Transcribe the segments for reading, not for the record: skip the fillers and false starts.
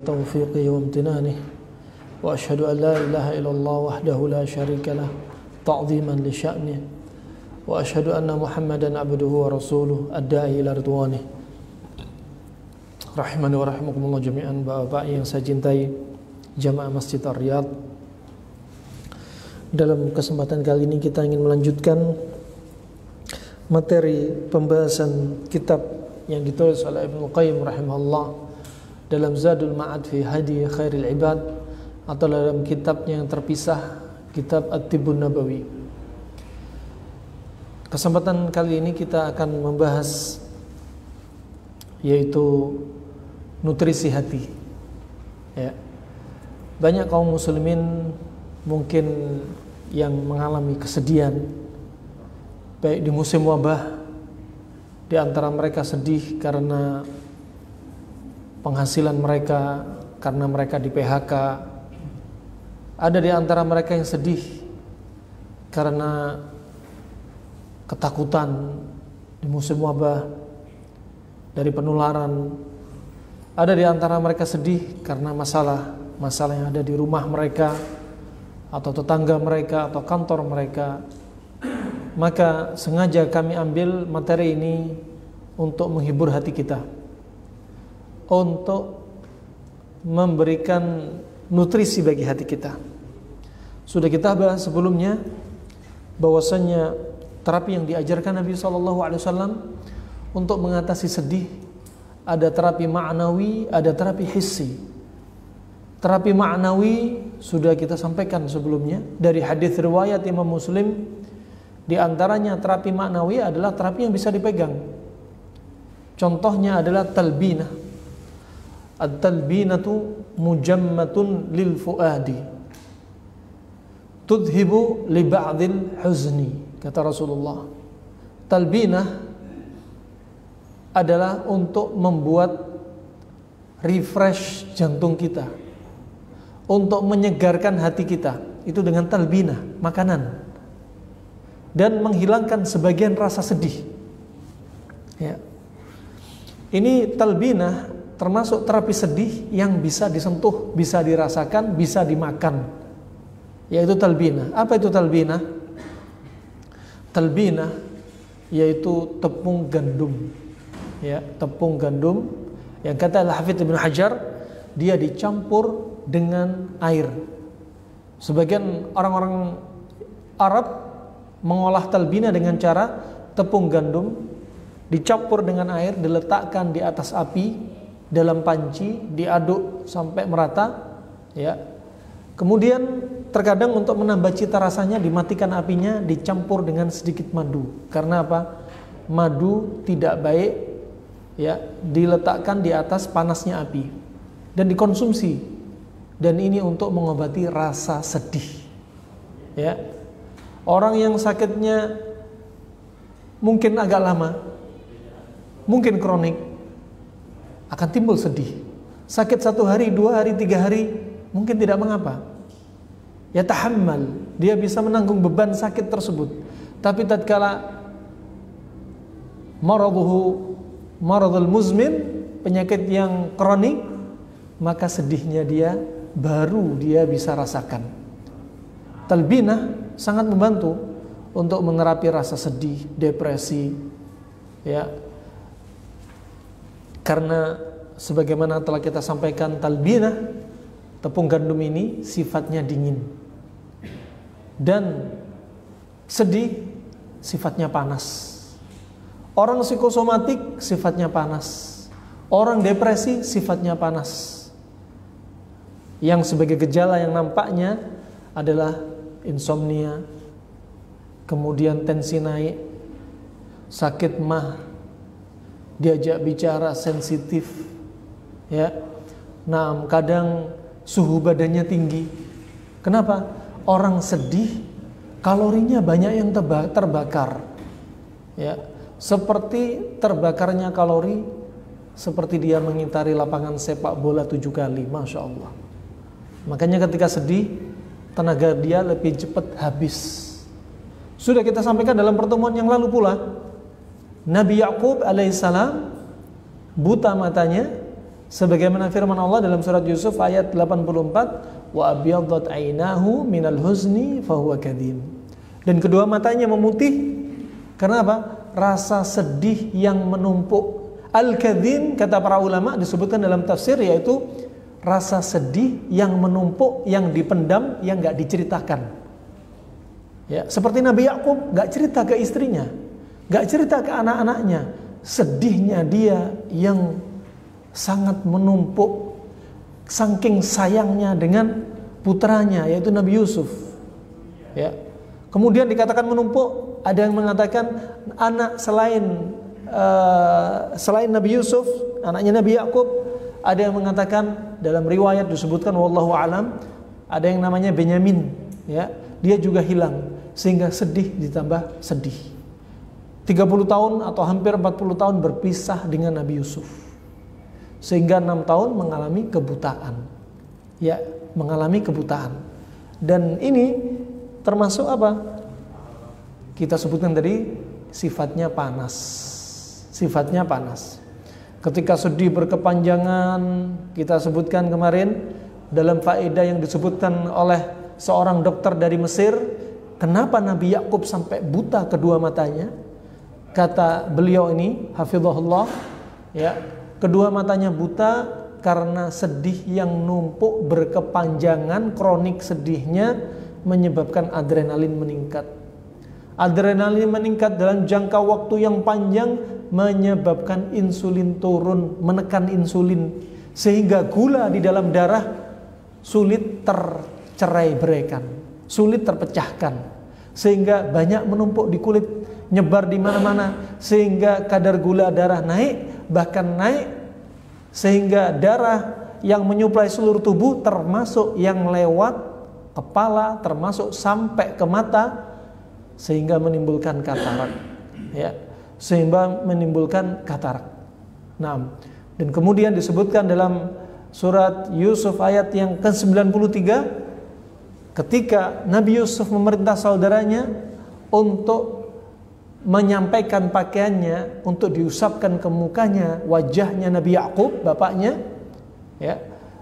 توفيقه وامتنانه وأشهد أن لا إله إلا الله وحده لا شريك له تعظيما لشأنه وأشهد أن محمدا عبده ورسوله الداعي إلى رضوانه. Rahimani wa rahimakumullah jami'an, Bapak yang saya cintai, jamaah Masjid Ar-Riyadh. Dalam kesempatan kali ini kita ingin melanjutkan materi pembahasan kitab yang ditulis oleh Ibnu Qayyim rahimahullah dalam Zadul Ma'ad fi Hadi Khairil Ibad, atau dalam kitabnya yang terpisah, kitab At-Tibbun Nabawi. Kesempatan kali ini kita akan membahas yaitu nutrisi hati. Ya. Banyak kaum muslimin mungkin yang mengalami kesedihan baik di musim wabah. Di antara mereka sedih karena penghasilan mereka, karena mereka di PHK. Ada di antara mereka yang sedih karena ketakutan di musim wabah dari penularan. Ada di antara mereka sedih karena masalah yang ada di rumah mereka, atau tetangga mereka, atau kantor mereka. Maka sengaja kami ambil materi ini untuk menghibur hati kita, untuk memberikan nutrisi bagi hati kita. Sudah kita bahas sebelumnya bahwasanya terapi yang diajarkan Nabi SAW untuk mengatasi sedih, ada terapi ma'nawi, ada terapi hissi. Terapi ma'nawi sudah kita sampaikan sebelumnya dari hadis riwayat Imam Muslim. Di antaranya terapi ma'nawi adalah terapi yang bisa dipegang. Contohnya adalah talbinah. At-talbinatu mujammatun lil fuadi tudhibu li ba'dil huzni, kata Rasulullah. Talbinah adalah untuk membuat refresh jantung kita, untuk menyegarkan hati kita, itu dengan talbinah, makanan, dan menghilangkan sebagian rasa sedih. Ya. Ini talbinah termasuk terapi sedih yang bisa disentuh, bisa dirasakan, bisa dimakan, yaitu talbinah. Apa itu talbinah? Talbinah yaitu tepung gandum. Ya, tepung gandum yang kata Al-Hafidz Ibnu Hajar, dia dicampur dengan air. Sebagian orang-orang Arab mengolah talbinah dengan cara tepung gandum dicampur dengan air, diletakkan di atas api dalam panci, diaduk sampai merata, ya. Kemudian terkadang untuk menambah cita rasanya dimatikan apinya, dicampur dengan sedikit madu. Karena apa? Madu tidak baik, ya, diletakkan di atas panasnya api dan dikonsumsi. Dan ini untuk mengobati rasa sedih. Ya. Orang yang sakitnya mungkin agak lama, mungkin kronik, akan timbul sedih. Sakit 1 hari, 2 hari, 3 hari, mungkin tidak mengapa. Ya tahammal, dia bisa menanggung beban sakit tersebut. Tapi tatkala maradul muzmin, penyakit yang kronik, maka sedihnya dia baru dia bisa rasakan. Talbinah sangat membantu untuk menerapi rasa sedih, depresi, ya. Karena sebagaimana telah kita sampaikan, talbinah, tepung gandum ini sifatnya dingin, dan sedih sifatnya panas. Orang psikosomatik sifatnya panas, orang depresi sifatnya panas. Yang sebagai gejala yang nampaknya adalah insomnia, kemudian tensi naik, sakit mah, diajak bicara sensitif, ya. Nah, kadang suhu badannya tinggi. Kenapa? Orang sedih, kalorinya banyak yang terbakar, ya. Seperti terbakarnya kalori, seperti dia mengitari lapangan sepak bola 7 kali, Masya Allah. Makanya ketika sedih, tenaga dia lebih cepat habis. Sudah kita sampaikan dalam pertemuan yang lalu pula, Nabi Yakub alaihissalam buta matanya Sebagaimana firman Allah dalam surat Yusuf ayat 84, wa abyaddat ainahu minal huzni fahuwa kadhim. Dan kedua matanya memutih karena apa? Rasa sedih yang menumpuk. Al-kadhim kata para ulama disebutkan dalam tafsir yaitu rasa sedih yang menumpuk, yang dipendam, yang enggak diceritakan. Ya, seperti Nabi Yakub enggak cerita ke istrinya, enggak cerita ke anak-anaknya. Sedihnya dia yang sangat menumpuk saking sayangnya dengan putranya yaitu Nabi Yusuf. Ya. Kemudian dikatakan menumpuk, ada yang mengatakan anak selain Nabi Yusuf, anaknya Nabi Yakub, ada yang mengatakan dalam riwayat disebutkan wallahu alam ada yang namanya Benyamin, ya. Dia juga hilang sehingga sedih ditambah sedih. 30 tahun atau hampir 40 tahun berpisah dengan Nabi Yusuf. Sehingga 6 tahun mengalami kebutaan. Ya, mengalami kebutaan. Dan ini termasuk apa? Kita sebutkan tadi sifatnya panas. Sifatnya panas. Ketika sedih berkepanjangan, kita sebutkan kemarin dalam faedah yang disebutkan oleh seorang dokter dari Mesir, kenapa Nabi Yakub sampai buta kedua matanya? Kata beliau ini, hafizahullah, ya, kedua matanya buta karena sedih yang numpuk berkepanjangan, kronik sedihnya menyebabkan adrenalin meningkat. Adrenalin meningkat dalam jangka waktu yang panjang menyebabkan insulin turun, menekan insulin sehingga gula di dalam darah sulit tercerai-beraikan, sulit terpecahkan, sehingga banyak menumpuk di kulit, nyebar di mana-mana sehingga kadar gula darah naik, bahkan naik sehingga darah yang menyuplai seluruh tubuh termasuk yang lewat kepala, termasuk sampai ke mata, sehingga menimbulkan katarak, ya, sehingga menimbulkan katarak. Nah, dan kemudian disebutkan dalam surat Yusuf ayat yang ke-93 ketika Nabi Yusuf memerintah saudaranya untuk menyampaikan pakaiannya untuk diusapkan ke mukanya, wajahnya Nabi Yakub, bapaknya, ya,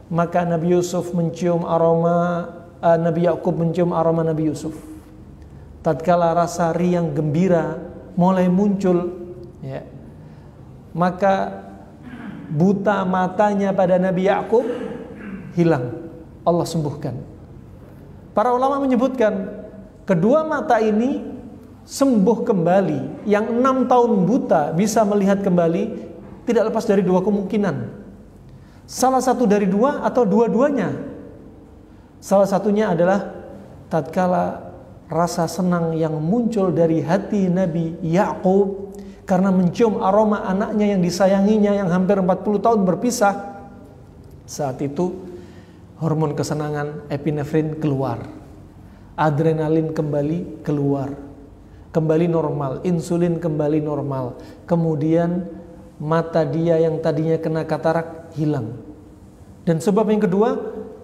maka Nabi Yusuf mencium aroma, Nabi Yakub mencium aroma Nabi Yusuf. Tatkala rasa riang gembira mulai muncul, ya, maka buta matanya pada Nabi Yakub hilang, Allah sembuhkan. Para ulama menyebutkan kedua mata ini sembuh kembali. Yang 6 tahun buta bisa melihat kembali, tidak lepas dari dua kemungkinan. Salah satu dari dua atau dua-duanya. Salah satunya adalah tatkala rasa senang yang muncul dari hati Nabi Yakub karena mencium aroma anaknya yang disayanginya yang hampir 40 tahun berpisah. Saat itu hormon kesenangan epinefrin keluar, adrenalin kembali keluar, kembali normal, insulin kembali normal. Kemudian mata dia yang tadinya kena katarak hilang. Dan sebab yang kedua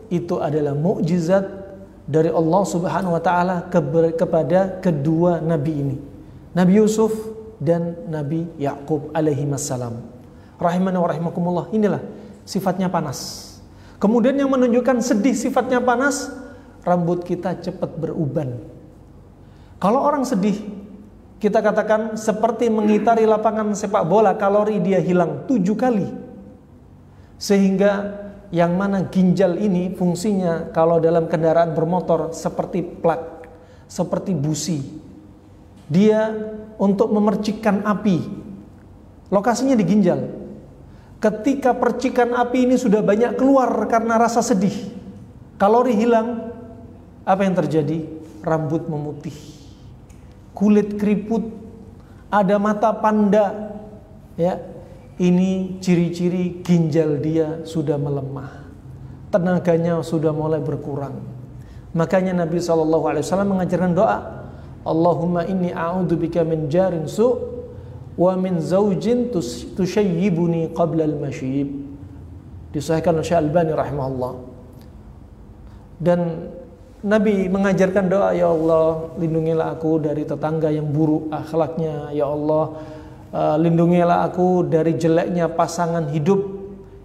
itu adalah mukjizat dari Allah Subhanahu wa taala kepada kedua nabi ini, Nabi Yusuf dan Nabi Yakub alaihi wassalam. Rahimana wa rahimakumullah. Inilah sifatnya panas. Kemudian yang menunjukkan sedih sifatnya panas, rambut kita cepat beruban. Kalau orang sedih, kita katakan seperti mengitari lapangan sepak bola, kalori dia hilang 7 kali. Sehingga yang mana ginjal ini fungsinya kalau dalam kendaraan bermotor seperti plak, seperti busi. Dia untuk memercikkan api. Lokasinya di ginjal. Ketika percikan api ini sudah banyak keluar karena rasa sedih, kalori hilang, apa yang terjadi? Rambut memutih, kulit keriput, ada mata panda, ya. Ini ciri-ciri ginjal dia sudah melemah, tenaganya sudah mulai berkurang. Makanya Nabi SAW mengajarkan doa, Allahumma inni a'udzubika min jarin su' wa min zaujin tusyayyibuni qabla al-masyib. Disahihkan oleh Syekh Albani rahimahullah. Dan Nabi mengajarkan doa, ya Allah, lindungilah aku dari tetangga yang buruk akhlaknya, ya Allah, lindungilah aku dari jeleknya pasangan hidup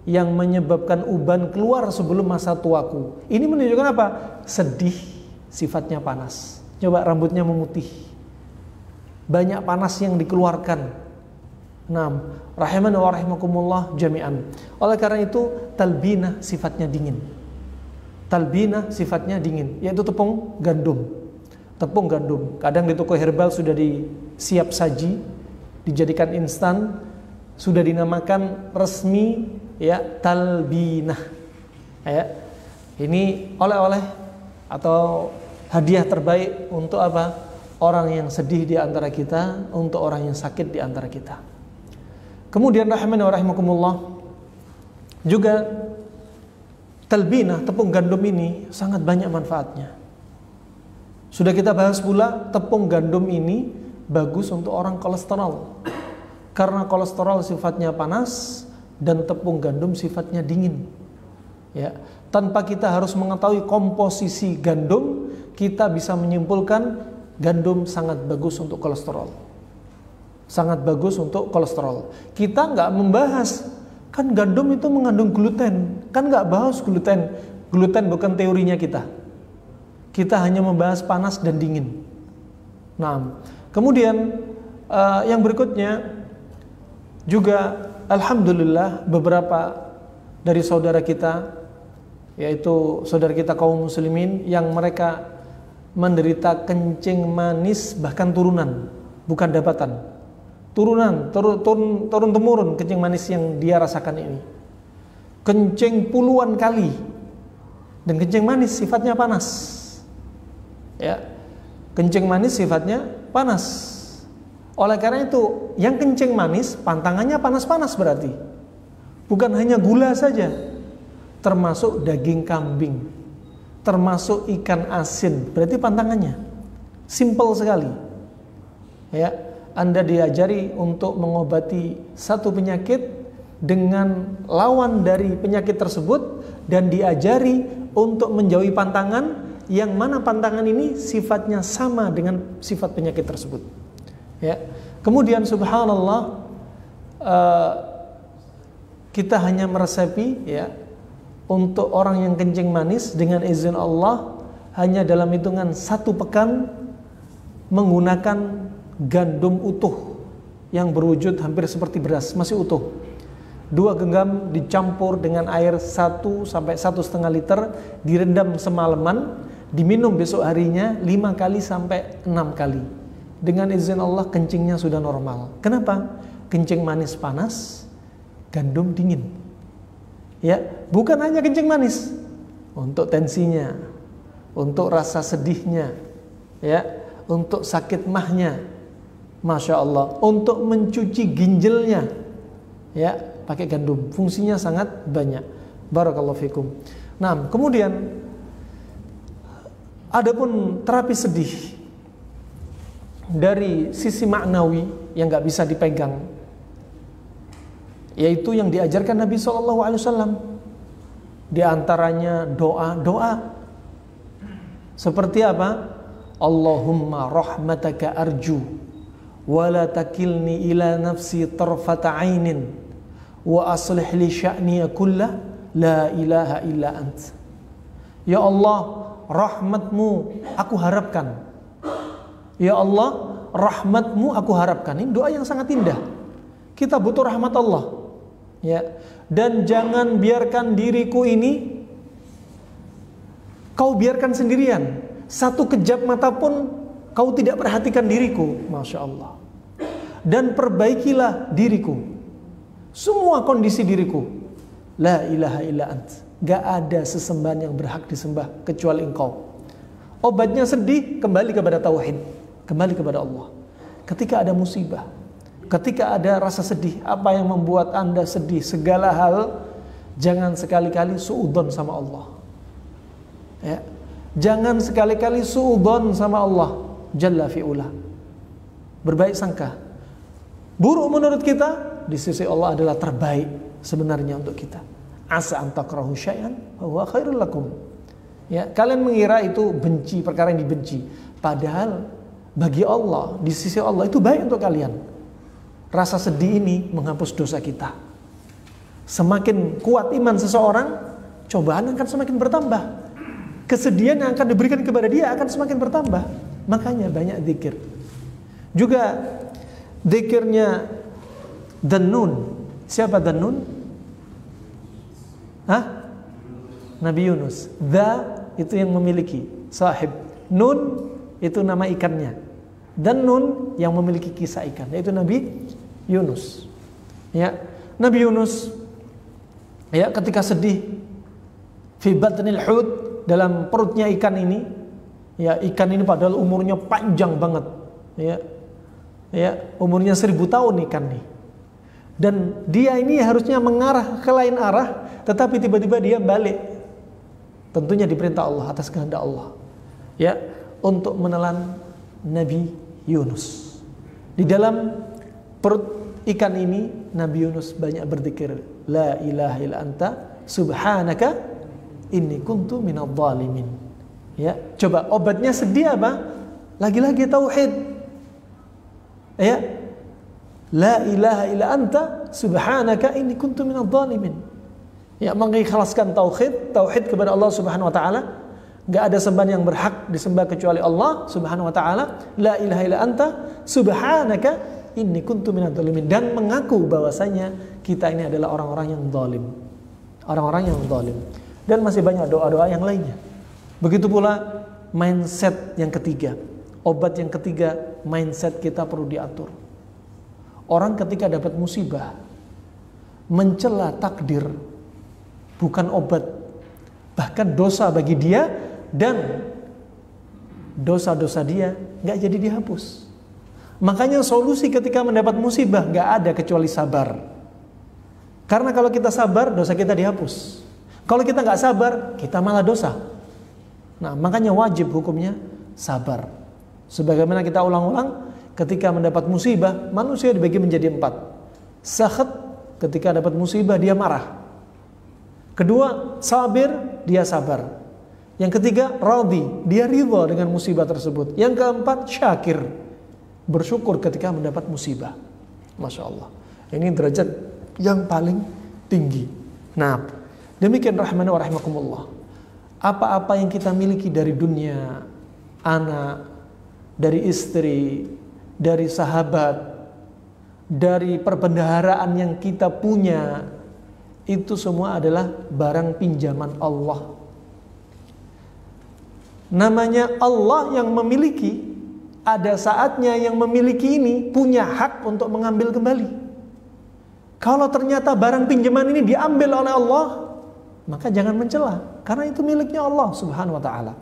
yang menyebabkan uban keluar sebelum masa tuaku. Ini menunjukkan apa? Sedih, sifatnya panas. Coba rambutnya memutih, banyak panas yang dikeluarkan. Naam, rahimani wa rahimakumullah jami'an. Oleh karena itu talbinah sifatnya dingin. Talbinah sifatnya dingin, yaitu tepung gandum. Tepung gandum, kadang di toko herbal sudah disiap saji, dijadikan instan, sudah dinamakan resmi ya talbinah. Ya. Ini oleh-oleh atau hadiah terbaik untuk apa? Orang yang sedih di antara kita, untuk orang yang sakit di antara kita. Kemudian rahimani wa rahimakumullah, juga talbinah tepung gandum ini sangat banyak manfaatnya. Sudah kita bahas pula, tepung gandum ini bagus untuk orang kolesterol. Karena kolesterol sifatnya panas dan tepung gandum sifatnya dingin. Ya, tanpa kita harus mengetahui komposisi gandum, kita bisa menyimpulkan gandum sangat bagus untuk kolesterol. Sangat bagus untuk kolesterol. Kita nggak membahas, kan gandum itu mengandung gluten. Kan nggak bahas gluten. Gluten bukan teorinya kita. Kita hanya membahas panas dan dingin. Nah, kemudian yang berikutnya juga alhamdulillah beberapa dari saudara kita, yaitu saudara kita kaum muslimin yang mereka menderita kencing manis bahkan turunan, bukan dapatan. Turunan, turun temurun kencing manis yang dia rasakan ini. Kencing puluhan kali. Dan kencing manis sifatnya panas. Ya. Kencing manis sifatnya panas. Oleh karena itu, yang kencing manis pantangannya panas-panas berarti. Bukan hanya gula saja. Termasuk daging kambing, termasuk ikan asin, berarti pantangannya simple sekali. Ya, Anda diajari untuk mengobati satu penyakit dengan lawan dari penyakit tersebut, dan diajari untuk menjauhi pantangan yang mana pantangan ini sifatnya sama dengan sifat penyakit tersebut. Ya, kemudian subhanallah, kita hanya meresepi ya untuk orang yang kencing manis dengan izin Allah hanya dalam hitungan 1 pekan menggunakan gandum utuh yang berwujud hampir seperti beras, masih utuh. 2 genggam dicampur dengan air 1 sampai 1,5 liter, direndam semalaman, diminum besok harinya 5 kali sampai 6 kali. Dengan izin Allah kencingnya sudah normal. Kenapa? Kencing manis panas, gandum dingin. Ya, bukan hanya kencing manis, untuk tensinya, untuk rasa sedihnya, ya, untuk sakit mahnya, masya Allah, untuk mencuci ginjalnya, ya, pakai gandum. Fungsinya sangat banyak. Barakallahu fikum. Nah, kemudian adapun terapi sedih dari sisi maknawi yang nggak bisa dipegang, yaitu yang diajarkan Nabi SAW. Di antaranya doa-doa seperti apa? Allahumma rahmataka arju wala takilni ila nafsi tarfata ainin wa aslih li sya'ni kullah la ilaha illa ant. Ya Allah, rahmatmu aku harapkan. Ya Allah, rahmatmu aku harapkan. Ini doa yang sangat indah. Kita butuh rahmat Allah. Ya. Dan jangan biarkan diriku ini kau biarkan sendirian. 1 kejap mata pun kau tidak perhatikan diriku. Masya Allah. Dan perbaikilah diriku, semua kondisi diriku. La ilaha illa ant. Gak ada sesembahan yang berhak disembah kecuali engkau. Obatnya sedih, kembali kepada tauhid, kembali kepada Allah. Ketika ada musibah, ketika ada rasa sedih, apa yang membuat Anda sedih, segala hal, jangan sekali-kali suudzon sama Allah. Ya. Jangan sekali-kali suudzon sama Allah Jalla fi'ula. Berbaik sangka. Buruk menurut kita, di sisi Allah adalah terbaik sebenarnya untuk kita. Asa an takrahu syai'an wa huwa khairul lakum. Ya, kalian mengira itu benci, perkara yang dibenci. Padahal bagi Allah, di sisi Allah itu baik untuk kalian. Rasa sedih ini menghapus dosa kita. Semakin kuat iman seseorang, cobaan akan semakin bertambah. Kesedihan yang akan diberikan kepada dia akan semakin bertambah. Makanya banyak zikir. Juga zikirnya Dhannun. Siapa Dhannun? Nabi Yunus. Dha itu yang memiliki, sahib. Nun itu nama ikannya. Dhannun yang memiliki kisah ikan, yaitu Nabi Yunus. Ya, Nabi Yunus ya ketika sedih fi batnil hut, dalam perutnya ikan ini. Ya, ikan ini padahal umurnya panjang banget. Ya, umurnya 1000 tahun ikan nih. Dan dia ini harusnya mengarah ke lain arah, tetapi tiba-tiba dia balik. Tentunya diperintah Allah atas kehendak Allah. Ya, untuk menelan Nabi Yunus. Di dalam perut ikan ini Nabi Yunus banyak berzikir, la ilaha illa anta subhanaka inni kuntu minadh dhalimin. Ya, coba obatnya sedih apa? Lagi-lagi tauhid. Ya, la ilaha illa anta subhanaka inni kuntu minadh dhalimin. Ya, mengikhlaskan tauhid kepada Allah Subhanahu wa taala. Enggak ada sembahan yang berhak disembah kecuali Allah Subhanahu wa taala. La ilaha illa anta subhanaka inni kuntu minadh dhalimin, dan mengaku bahwasanya kita ini adalah orang-orang yang zalim. Orang-orang yang zalim. Dan masih banyak doa-doa yang lainnya. Begitu pula mindset yang ketiga. Obat yang ketiga, mindset kita perlu diatur. Orang ketika dapat musibah, mencela takdir bukan obat, bahkan dosa bagi dia, dan dosa-dosa dia gak jadi dihapus. Makanya solusi ketika mendapat musibah gak ada kecuali sabar. Karena kalau kita sabar, dosa kita dihapus. Kalau kita gak sabar, kita malah dosa. Nah, makanya wajib hukumnya sabar. Sebagaimana kita ulang-ulang, ketika mendapat musibah, manusia dibagi menjadi 4. Sakhat, ketika dapat musibah dia marah. Kedua, sabir, dia sabar. Yang ketiga, radhi, dia ridha dengan musibah tersebut. Yang keempat, syakir, bersyukur ketika mendapat musibah. Masya Allah, ini derajat yang paling tinggi. Nah, demikian rahmani wa rahimakumullah. Apa-apa yang kita miliki dari dunia, anak, dari istri, dari sahabat, dari perbendaharaan yang kita punya, itu semua adalah barang pinjaman Allah. Namanya Allah yang memiliki. Ada saatnya yang memiliki ini punya hak untuk mengambil kembali. Kalau ternyata barang pinjaman ini diambil oleh Allah, maka jangan mencela, karena itu miliknya Allah Subhanahu wa taala.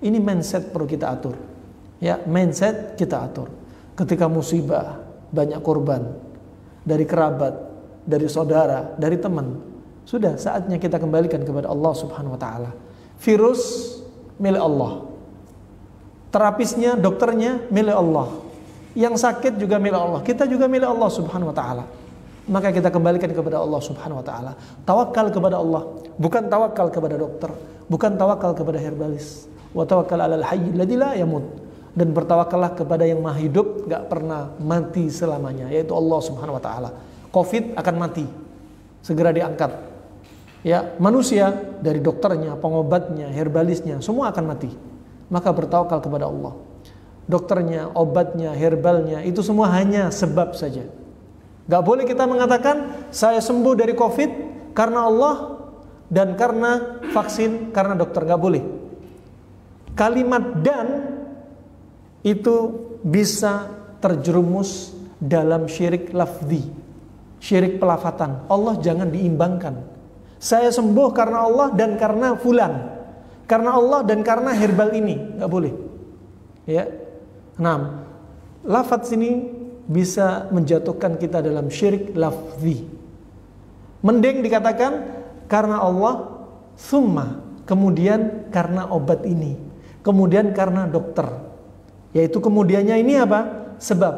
Ini mindset perlu kita atur. Ya, mindset kita atur. Ketika musibah, banyak korban dari kerabat, dari saudara, dari teman. Sudah saatnya kita kembalikan kepada Allah Subhanahu wa taala. Virus milik Allah. Terapisnya, dokternya milik Allah. Yang sakit juga milik Allah. Kita juga milik Allah Subhanahu wa taala. Maka kita kembalikan kepada Allah Subhanahu wa taala. Tawakal kepada Allah, bukan tawakal kepada dokter, bukan tawakal kepada herbalis. Wa tawakkal 'alal hayy alladzi la yamut. Dan bertawakallah kepada yang maha hidup, gak pernah mati selamanya, yaitu Allah Subhanahu wa taala. Covid akan mati, segera diangkat. Ya, manusia dari dokternya, pengobatnya, herbalisnya, semua akan mati. Maka bertawakal kepada Allah. Dokternya, obatnya, herbalnya, itu semua hanya sebab saja. Gak boleh kita mengatakan saya sembuh dari Covid karena Allah dan karena vaksin, karena dokter. Gak boleh. Kalimat "dan" itu bisa terjerumus dalam syirik lafzi, syirik pelafatan. Allah jangan diimbangkan. Saya sembuh karena Allah dan karena fulan, karena Allah dan karena herbal ini, nggak boleh. Ya, 6. Lafaz ini bisa menjatuhkan kita dalam syirik lafzi. Mending dikatakan karena Allah, summa, kemudian karena obat ini, kemudian karena dokter. Yaitu kemudiannya ini apa? Sebab.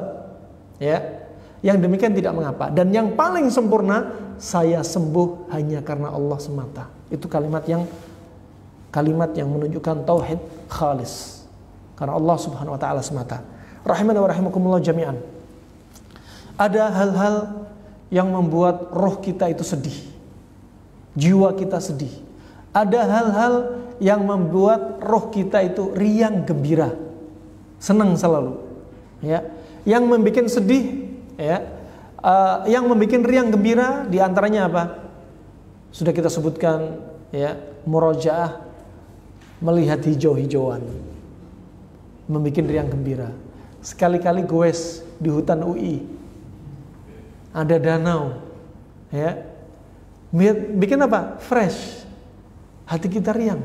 Ya. Yang demikian tidak mengapa. Dan yang paling sempurna, saya sembuh hanya karena Allah semata. Itu kalimat yang menunjukkan tauhid khalis. Karena Allah Subhanahu wa taala semata. Rahimana wa rahimakumullah jami'an. Ada hal-hal yang membuat roh kita itu sedih, jiwa kita sedih. Ada hal-hal yang membuat roh kita itu riang gembira, senang selalu. Ya, yang membuat sedih, ya, yang membuat riang gembira diantaranya apa? Sudah kita sebutkan, ya, murojaah, melihat hijau-hijauan, membuat riang gembira. Sekali-kali goes di hutan UI, ada danau, ya, bikin apa? Fresh, hati kita riang.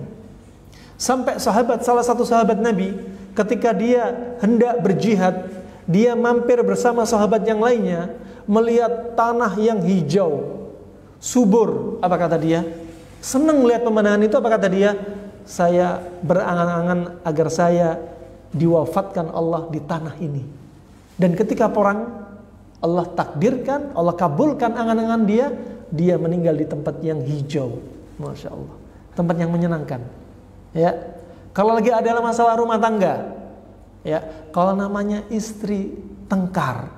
Sampai salah satu sahabat Nabi, ketika dia hendak berjihad, dia mampir bersama sahabat yang lainnya, melihat tanah yang hijau, subur. Apa kata dia? Senang lihat pemandangan itu. Apa kata dia? Saya berangan-angan agar saya diwafatkan Allah di tanah ini. Dan ketika perang, Allah takdirkan, Allah kabulkan angan-angan dia, dia meninggal di tempat yang hijau. Masya Allah, tempat yang menyenangkan. Ya, kalau lagi ada masalah rumah tangga, ya, kalau namanya istri tengkar,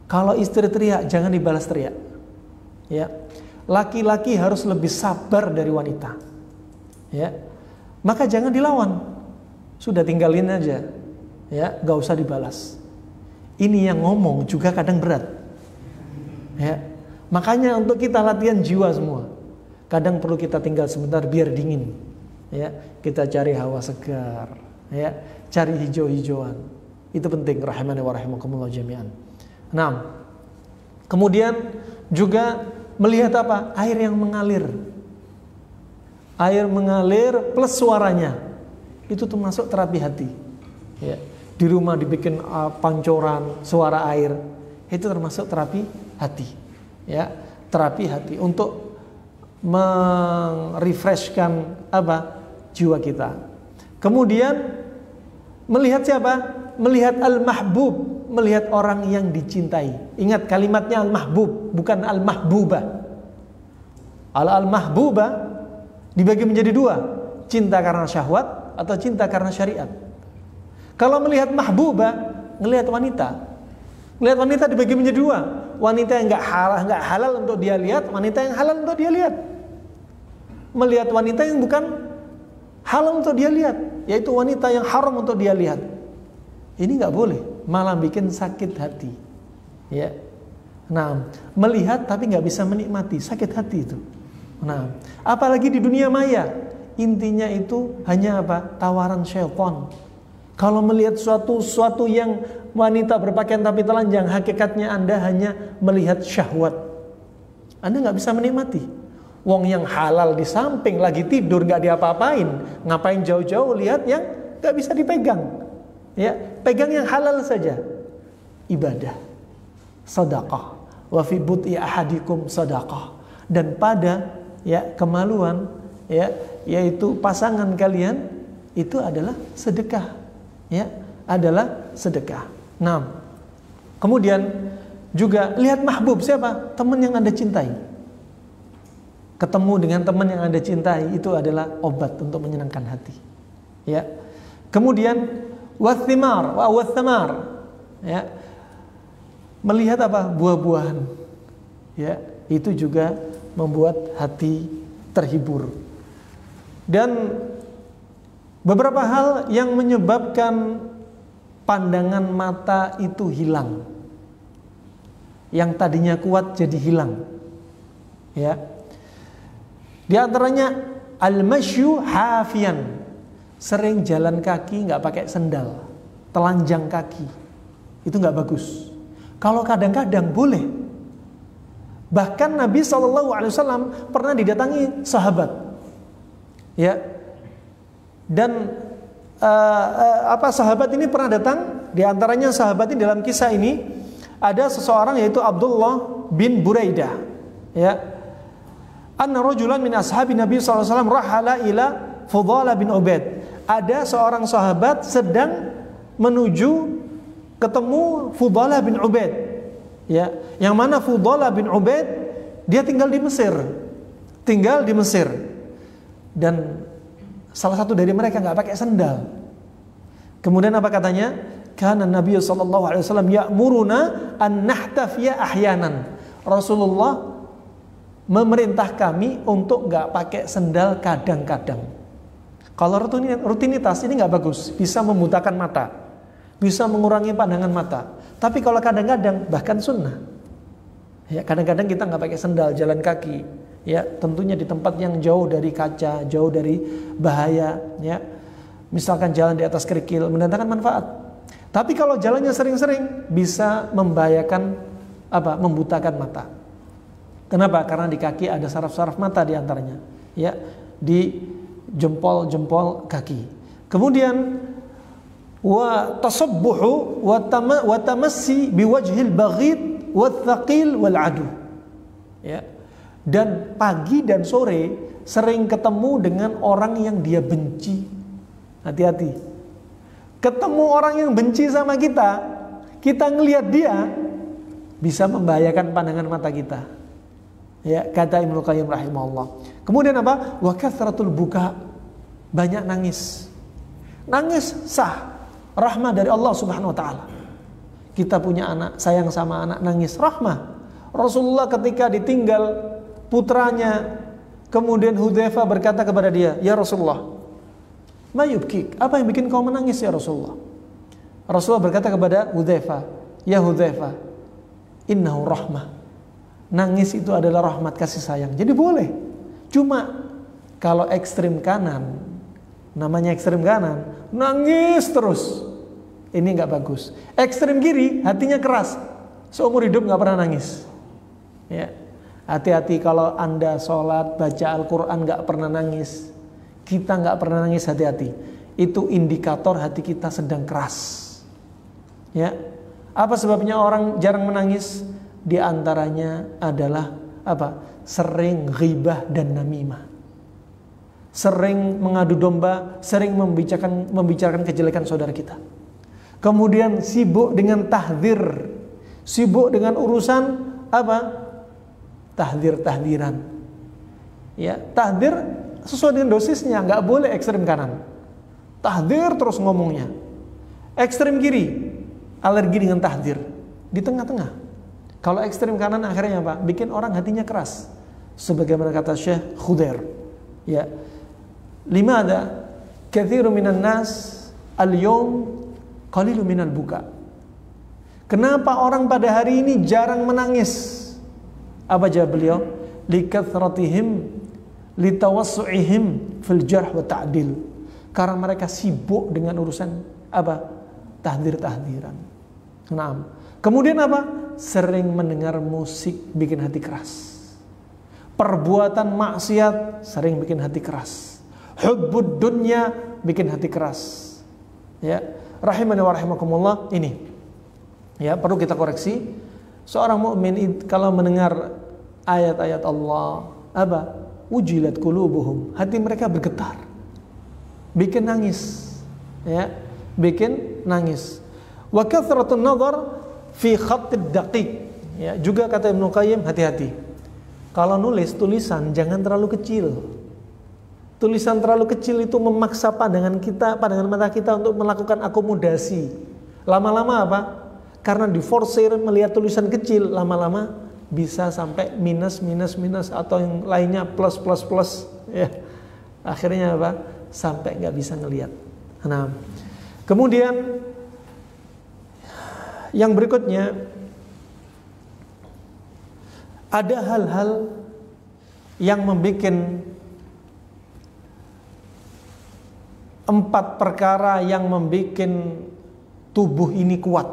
kalau istri teriak, jangan dibalas teriak. Ya, laki-laki harus lebih sabar dari wanita. Ya, maka jangan dilawan. Sudah tinggalin aja, ya, gak usah dibalas. Ini yang ngomong juga kadang berat, ya. Makanya untuk kita latihan jiwa semua, kadang perlu kita tinggal sebentar biar dingin, ya. Kita cari hawa segar, ya, cari hijau-hijauan. Itu penting, rahimani wa rahimakumullah jami'an. Nah, kemudian juga melihat apa? Air yang mengalir. Air mengalir plus suaranya. Itu termasuk terapi hati. Ya. Di rumah dibikin pancoran suara air, itu termasuk terapi hati. Ya, terapi hati untuk merefreshkan apa? Jiwa kita. Kemudian melihat siapa? Melihat al-mahbub, melihat orang yang dicintai. Ingat kalimatnya al-mahbub, bukan al-mahbubah. Al-mahbubah dibagi menjadi dua, cinta karena syahwat atau cinta karena syariat. Kalau melihat mahbubah, melihat wanita. Melihat wanita dibagi menjadi dua. Wanita yang enggak halal untuk dia lihat, wanita yang halal untuk dia lihat. Melihat wanita yang bukan halal untuk dia lihat, yaitu wanita yang haram untuk dia lihat. Ini enggak boleh, malah bikin sakit hati. Ya. Nah, melihat tapi enggak bisa menikmati, sakit hati itu. Nah, apalagi di dunia maya. Intinya itu hanya apa? Tawaran syaitan. Kalau melihat suatu yang wanita berpakaian tapi telanjang, hakikatnya Anda hanya melihat syahwat. Anda nggak bisa menikmati. Wong yang halal di samping lagi tidur nggak diapa-apain, ngapain jauh-jauh lihat yang nggak bisa dipegang? Ya, pegang yang halal saja. Ibadah, sedekah, wa fi buti ahadikum sedekah. Dan pada ya kemaluan, ya, yaitu pasangan kalian itu adalah sedekah, ya, adalah sedekah. Nah, kemudian juga lihat mahbub, siapa? Teman yang Anda cintai. Ketemu dengan teman yang Anda cintai itu adalah obat untuk menyenangkan hati. Ya. Kemudian wathimar, ya. Melihat apa? Buah-buahan. Ya, itu juga membuat hati terhibur. Dan beberapa hal yang menyebabkan pandangan mata itu hilang. Yang tadinya kuat jadi hilang. Ya. Di antaranya al-masyu hafian. Sering jalan kaki nggak pakai sendal, telanjang kaki. Itu nggak bagus. Kalau kadang-kadang boleh. Bahkan Nabi SAW pernah didatangi sahabat. Ya, dan sahabat ini pernah datang. Di antaranya sahabat ini dalam kisah ini ada seseorang yaitu Abdullah bin Buraidah. Ya, anna rajulan min ashabi Nabi sallallahu alaihi wasallam rahala ila Fudalah bin Ubaid. Ada seorang sahabat sedang menuju ketemu Fudalah bin Ubaid. Ya, yang mana Fudalah bin Ubaid dia tinggal di Mesir. Dan salah satu dari mereka nggak pakai sendal. Kemudian apa katanya? Kana Nabi sallallahu alaihi wasallam ya'muruna an nahtafiya ahyanan. Rasulullah memerintah kami untuk nggak pakai sendal kadang-kadang. Kalau rutinitas ini nggak bagus, bisa membutakan mata, bisa mengurangi pandangan mata. Tapi kalau kadang-kadang bahkan sunnah. Ya, kadang-kadang kita nggak pakai sendal, jalan kaki. Ya, tentunya di tempat yang jauh dari kaca, jauh dari bahaya. Ya, misalkan jalan di atas kerikil, mendatangkan manfaat. Tapi kalau jalannya sering-sering, bisa membahayakan membutakan mata. Kenapa? Karena di kaki ada saraf-saraf mata di antaranya. Ya, di jempol-jempol kaki. Kemudian wa tasabbuhu wa tamassi biwajhil baghid wa thaqil wal adu. Ya. Dan pagi dan sore sering ketemu dengan orang yang dia benci. Hati-hati. Ketemu orang yang benci sama kita, kita ngelihat dia bisa membahayakan pandangan mata kita. Ya, kata Ibnu Qayyim rahimahullah. Kemudian apa? Wa kathratul buka, banyak nangis. Nangis sah, rahmah dari Allah Subhanahu wa taala. Kita punya anak, sayang sama anak, nangis, rahmah. Rasulullah ketika ditinggal putranya, kemudian Hudzaifah berkata kepada dia, "Ya Rasulullah, ma yubkik? Apa yang bikin kau menangis ya Rasulullah?" Rasulullah berkata kepada Hudzaifah, "Ya Hudzaifah, innahu rahmah." Nangis itu adalah rahmat, kasih sayang. Jadi boleh. Cuma kalau ekstrim kanan, namanya ekstrim kanan, nangis terus, ini nggak bagus. Ekstrim kiri, hatinya keras, seumur hidup nggak pernah nangis. Ya, hati-hati kalau Anda sholat baca Al-Quran nggak pernah nangis, kita nggak pernah nangis, hati-hati. Itu indikator hati kita sedang keras. Ya, apa sebabnya orang jarang menangis? Di antaranya adalah sering ghibah dan namimah, sering mengadu domba, sering membicarakan kejelekan saudara kita. Kemudian sibuk dengan tahdzir, sibuk dengan urusan tahdzir-tahdziran. Ya, tahdzir sesuai dengan dosisnya, nggak boleh ekstrem kanan. Tahdzir terus ngomongnya. Ekstrem kiri, alergi dengan tahdzir. Di tengah-tengah. Kalau ekstrem kanan akhirnya bikin orang hatinya keras. Sebagaimana kata Syekh Khudair. Ya. Limada katsiru minan nas al-yawm qalilu minal buka. Kenapa orang pada hari ini jarang menangis? Apa jawab beliau? Likathratihim litawassu'ihim fil jarh wa ta'dil. Karena mereka sibuk dengan urusan tahdzir-tahdziran. Naam. Kemudian sering mendengar musik bikin hati keras. Perbuatan maksiat sering bikin hati keras. Hubbud dunya bikin hati keras. Ya, rahimani wa rahimakumullah, ini. Ya, perlu kita koreksi. Seorang mukmin kalau mendengar ayat-ayat Allah, ujilat qulubuhum, hati mereka bergetar. Bikin nangis. Ya, bikin nangis. Wa kathratun nadhar fi khattid daqiq. Ya, juga kata Ibnu Qayyim, hati-hati. Kalau nulis tulisan jangan terlalu kecil. Tulisan terlalu kecil itu memaksa pandangan mata kita untuk melakukan akomodasi. Lama-lama karena diforsir melihat tulisan kecil, lama-lama bisa sampai minus atau yang lainnya plus. Ya. Akhirnya sampai nggak bisa ngelihat. Nah, kemudian yang berikutnya, ada hal-hal yang membuat 4 perkara yang membuat tubuh ini kuat.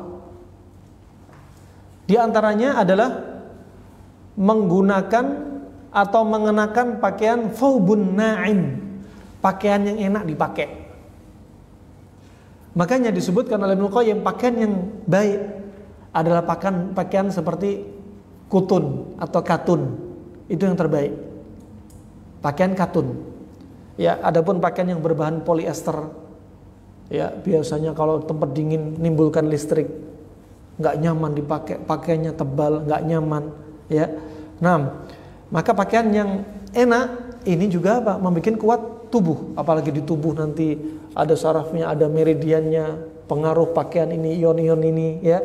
Di antaranya adalah menggunakan atau mengenakan pakaian thawbun na'im, pakaian yang enak dipakai. Makanya disebutkan oleh Ibnu Qayyim, pakaian yang baik adalah pakaian seperti kutun atau katun. Itu yang terbaik. Pakaian katun. Ya, adapun pakaian yang berbahan polyester, ya biasanya kalau tempat dingin nimbulkan listrik, nggak nyaman dipakai, pakaiannya tebal, nggak nyaman. Ya, nah, maka pakaian yang enak ini juga membuat kuat tubuh, apalagi di tubuh nanti ada sarafnya, ada meridiannya, pengaruh pakaian ini, ion-ion ini, ya.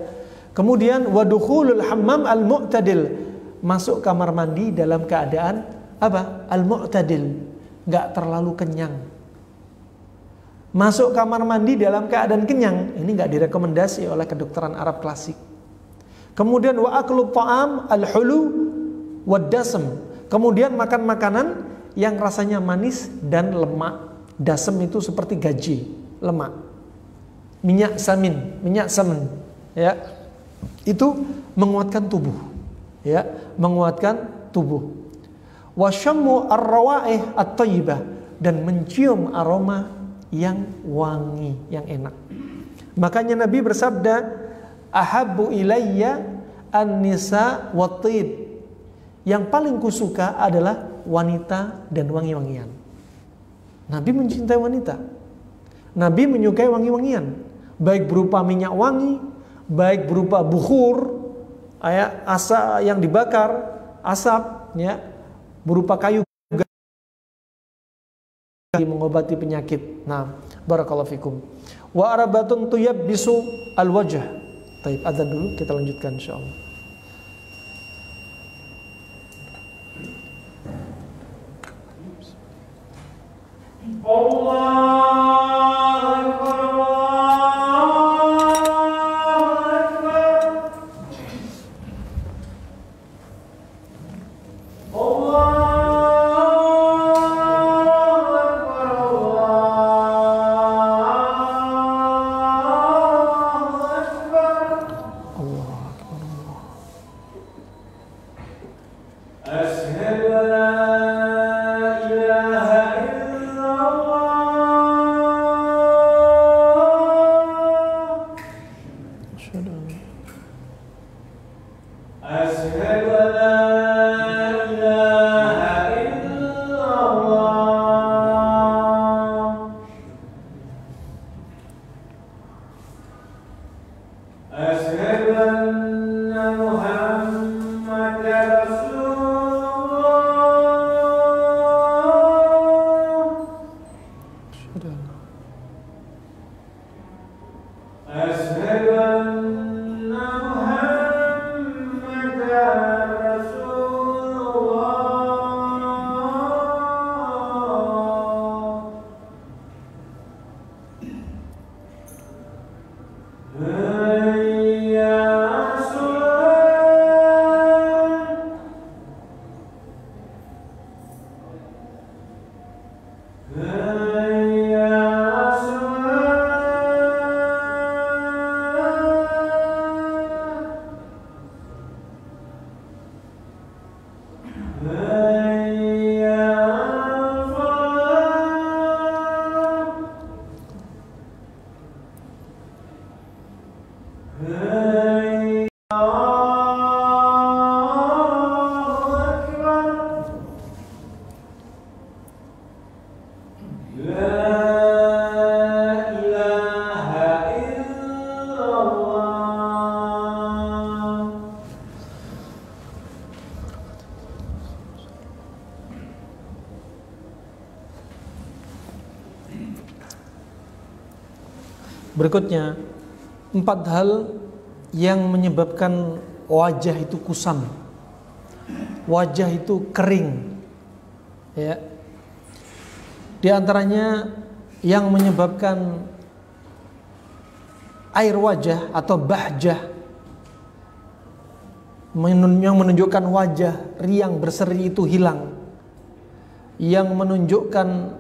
Kemudian wadukhulul hammam al-mu'tadil, masuk kamar mandi dalam keadaan apa? Al-mu'tadil, nggak terlalu kenyang. Masuk kamar mandi dalam keadaan kenyang, ini nggak direkomendasi oleh kedokteran Arab klasik. Kemudian wa aklu ta'am al-hulu wad dasam. Kemudian makan makanan yang rasanya manis dan lemak. Dasam itu seperti gaji, lemak. Minyak samin, ya. Itu menguatkan tubuh. Ya, menguatkan tubuh. Wa syammu ar-rawa'ih at-thayyibah, dan mencium aroma yang wangi, yang enak. Makanya Nabi bersabda, ahabbu ilayya an-nisa wat-thib. Yang paling kusuka adalah wanita dan wangi-wangian. Nabi mencintai wanita. Nabi menyukai wangi-wangian, baik berupa minyak wangi, baik berupa bukhur, asap yang dibakar, asap, ya, berupa kayu mengobati penyakit. Nah, barakallahu fikum. Wa arabatun tuyabbisu al-wajh. Baik, adzan dulu, kita lanjutkan insyaallah. Allahu Berikutnya, 4 hal yang menyebabkan wajah itu kusam, wajah itu kering, ya. Di antaranya yang menyebabkan air wajah atau bahjah, yang menunjukkan wajah riang berseri itu hilang, yang menunjukkan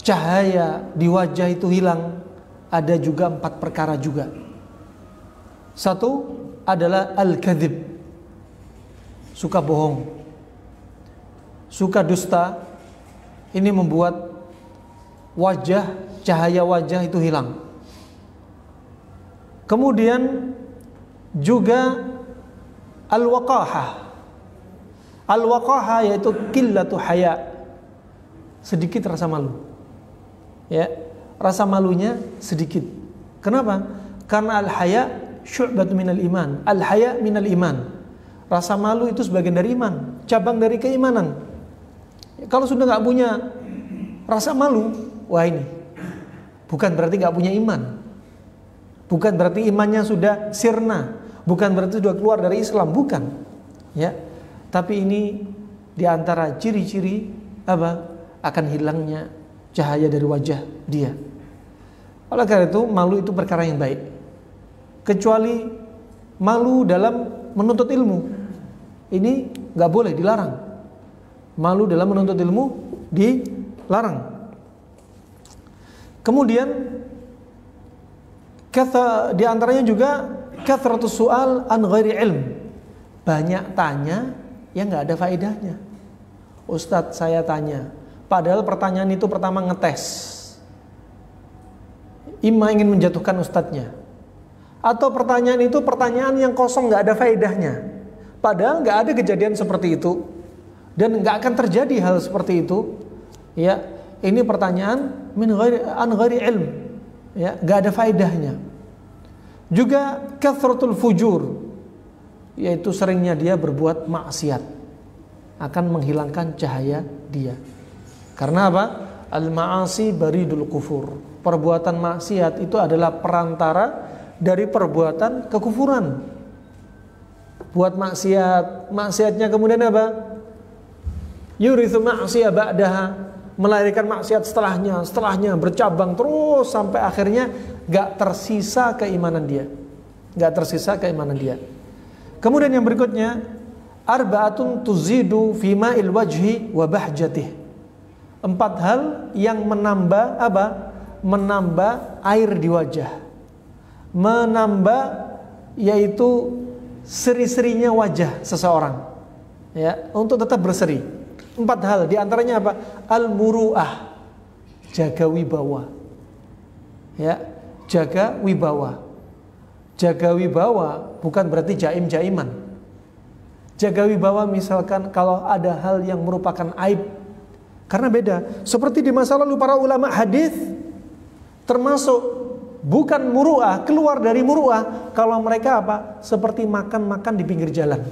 cahaya di wajah itu hilang, ada juga 4 perkara juga. 1 adalah al-kadzib, suka bohong, suka dusta. Ini membuat wajah, cahaya wajah itu hilang. Kemudian juga al-waqahah. Al-waqahah yaitu qillatu haya, sedikit rasa malu. Ya, rasa malunya sedikit. Kenapa? Karena al-haya syu'batun minal iman. Al-haya minal iman. Rasa malu itu sebagian dari iman, cabang dari keimanan. Kalau sudah nggak punya rasa malu, wah ini bukan berarti nggak punya iman. Bukan berarti imannya sudah sirna. bukan berarti sudah keluar dari Islam, bukan. Ya. Tapi ini di antara ciri-ciri apa? Akan hilangnya cahaya dari wajah dia. Oleh karena itu, malu itu perkara yang baik. Kecuali malu dalam menuntut ilmu. Ini nggak boleh, dilarang. Malu dalam menuntut ilmu dilarang. Kemudian di antaranya juga kathratus su'al an ghairi ilm. Banyak tanya yang nggak ada faedahnya. Ustadz, saya tanya, padahal pertanyaan itu pertama ngetes. Ima ingin menjatuhkan ustadznya, atau pertanyaan itu pertanyaan yang kosong, nggak ada faedahnya. Padahal nggak ada kejadian seperti itu dan nggak akan terjadi hal seperti itu. Ya, ini pertanyaan an ghairi ilm. Ya, nggak ada faedahnya. Juga kathratul fujur, yaitu seringnya dia berbuat maksiat, akan menghilangkan cahaya dia. Karena apa? Al-ma'asi baridul kufur. Perbuatan maksiat itu adalah perantara dari perbuatan kekufuran. Buat maksiat, maksiatnya kemudian apa? Yurithu ma'siyah ba'daha, melahirkan maksiat setelahnya bercabang terus sampai akhirnya gak tersisa keimanan dia. Kemudian yang berikutnya, arba'atun tuzidu fi ma'il wajhi wa bahjatih. 4 hal yang menambah apa? Menambah air di wajah. Menambah yaitu seri-serinya wajah seseorang. Ya, untuk tetap berseri. 4 hal, di antaranya apa? Al-muru'ah, jaga wibawa. Ya, jaga wibawa. Jaga wibawa bukan berarti jaim-jaiman. Jaga wibawa misalkan kalau ada hal yang merupakan aib. Karena beda. Seperti di masa lalu para ulama hadis termasuk bukan muru'ah, keluar dari muru'ah kalau mereka apa? Seperti makan-makan di pinggir jalan.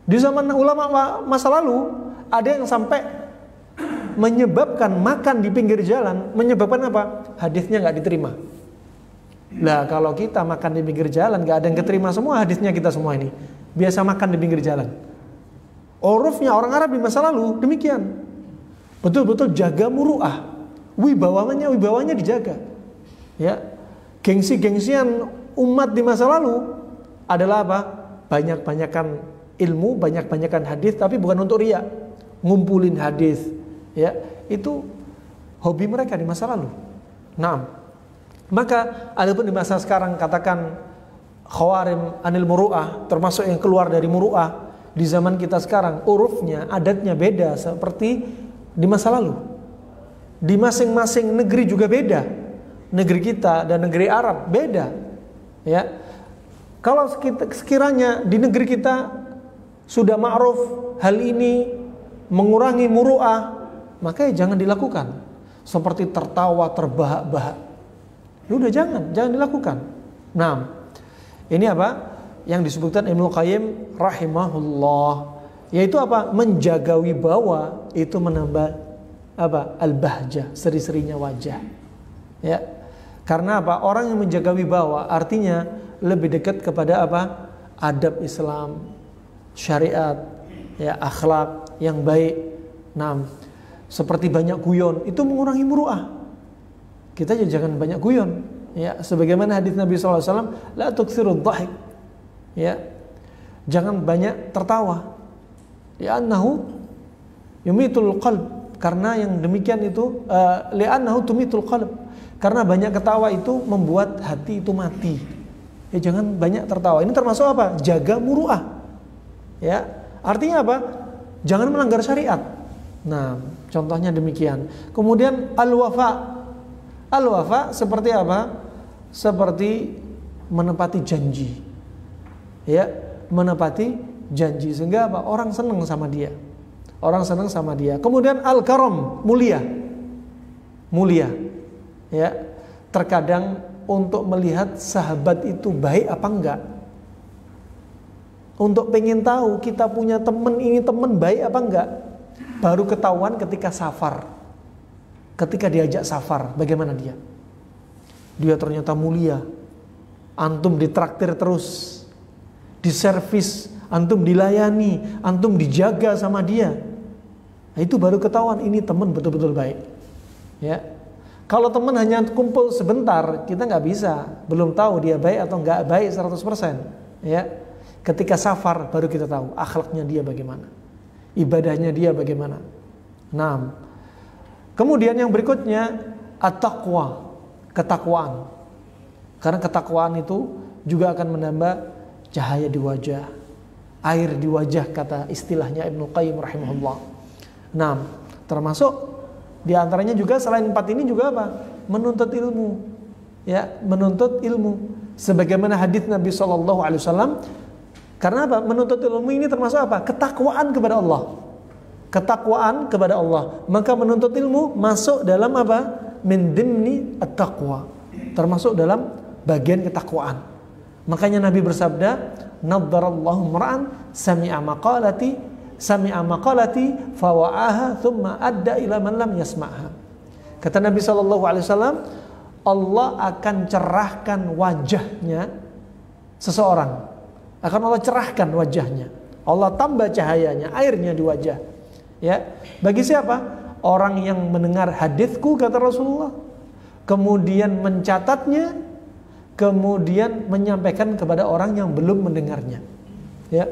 Di zaman ulama masa lalu ada yang sampai menyebabkan makan di pinggir jalan, menyebabkan apa? Hadisnya nggak diterima. Lah kalau kita makan di pinggir jalan nggak ada yang keterima semua hadisnya kita semua ini. Biasa makan di pinggir jalan. Urufnya orang Arab di masa lalu demikian. Betul-betul jaga muru'ah. Wibawanya dijaga. Ya. Gengsi-gengsian umat di masa lalu adalah apa? Banyak-banyakan ilmu, banyak-banyakan hadis, tapi bukan untuk riya. Ngumpulin hadis. Ya, itu hobi mereka di masa lalu. Naam. Maka adapun di masa sekarang katakan khawarim anil muru'ah, termasuk yang keluar dari muru'ah, di zaman kita sekarang urufnya, adatnya beda seperti di masa lalu. Di masing-masing negeri juga beda. Negeri kita dan negeri Arab beda. Ya. Kalau sekiranya di negeri kita sudah ma'ruf hal ini mengurangi muru'ah, maka ya jangan dilakukan. Seperti tertawa terbahak-bahak. Udah jangan dilakukan. Nah, ini apa? Yang disebutkan Ibnu Qayyim rahimahullah, yaitu apa? Menjaga wibawa itu menambah apa? Al-bahjah, seri-serinya wajah. Ya. Karena apa? Orang yang menjaga wibawa artinya lebih dekat kepada apa? Adab Islam, syariat, ya, akhlak yang baik. Nah, seperti banyak guyon itu mengurangi muru'ah. Kita jangan banyak guyon. Ya, sebagaimana hadis Nabi SAW, la tuktsirud dhahik. Ya, jangan banyak tertawa. Li'annahu yumitul qalb. Karena yang demikian itu li'annahu tumitul qalb. Karena banyak ketawa itu membuat hati itu mati. Ya, jangan banyak tertawa. Ini termasuk apa? Jaga muru'ah. Ya, artinya apa? Jangan melanggar syariat. Nah, contohnya demikian. Kemudian al-wafa. Al-wafa seperti apa? Seperti menepati janji. Ya, menepati janji sehingga apa? Orang senang sama dia. Orang senang sama dia. Kemudian al-karam, mulia. Mulia. Ya. Terkadang untuk melihat sahabat itu baik apa enggak. Untuk pengen tahu kita punya teman ini teman baik apa enggak. Baru ketahuan ketika safar. Ketika diajak safar, bagaimana dia? Dia ternyata mulia. Antum ditraktir terus. diservis, antum dilayani, antum dijaga sama dia. Nah, itu baru ketahuan ini teman betul-betul baik. Ya. Kalau teman hanya kumpul sebentar, kita nggak bisa, belum tahu dia baik atau nggak baik 100%. Ya. Ketika safar baru kita tahu akhlaknya dia bagaimana, ibadahnya dia bagaimana. Nah, kemudian yang berikutnya at-taqwa, ketakwaan. Karena ketakwaan itu juga akan menambah cahaya di wajah, air di wajah, kata istilahnya Ibnu Qayyim rahimahullah. Nah, termasuk di antaranya juga selain 4 ini juga apa? Menuntut ilmu. Ya, menuntut ilmu. Sebagaimana hadis Nabi SAW. Karena apa? Menuntut ilmu ini termasuk apa? Ketakwaan kepada Allah. Ketakwaan kepada Allah. Maka menuntut ilmu masuk dalam apa? Min dimni at-taqwa. Termasuk dalam bagian ketakwaan. Makanya Nabi bersabda, "Naddarallahu mar'an sami'a maqalati fawa'aha thumma adda ila man lam yasma'ha." Kata Nabi SAW, Allah akan cerahkan wajahnya seseorang. Akan Allah cerahkan wajahnya. Allah tambah cahayanya, airnya di wajah. Ya, bagi siapa? Orang yang mendengar hadisku, kata Rasulullah, kemudian mencatatnya, kemudian menyampaikan kepada orang yang belum mendengarnya. Ya.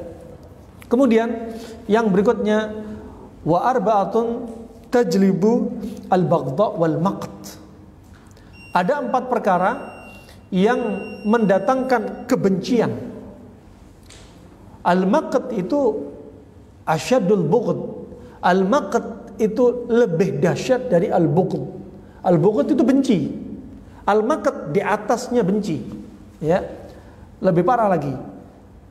Kemudian yang berikutnya, wa arba'atun tajlibu al-baghdha wal maqt. Ada 4 perkara yang mendatangkan kebencian. Al-maqt itu asyadul bughd. Al-maqt itu lebih dahsyat dari al-bughd. Al-bughd itu benci. Al-maqt di atasnya benci. Ya. Lebih parah lagi.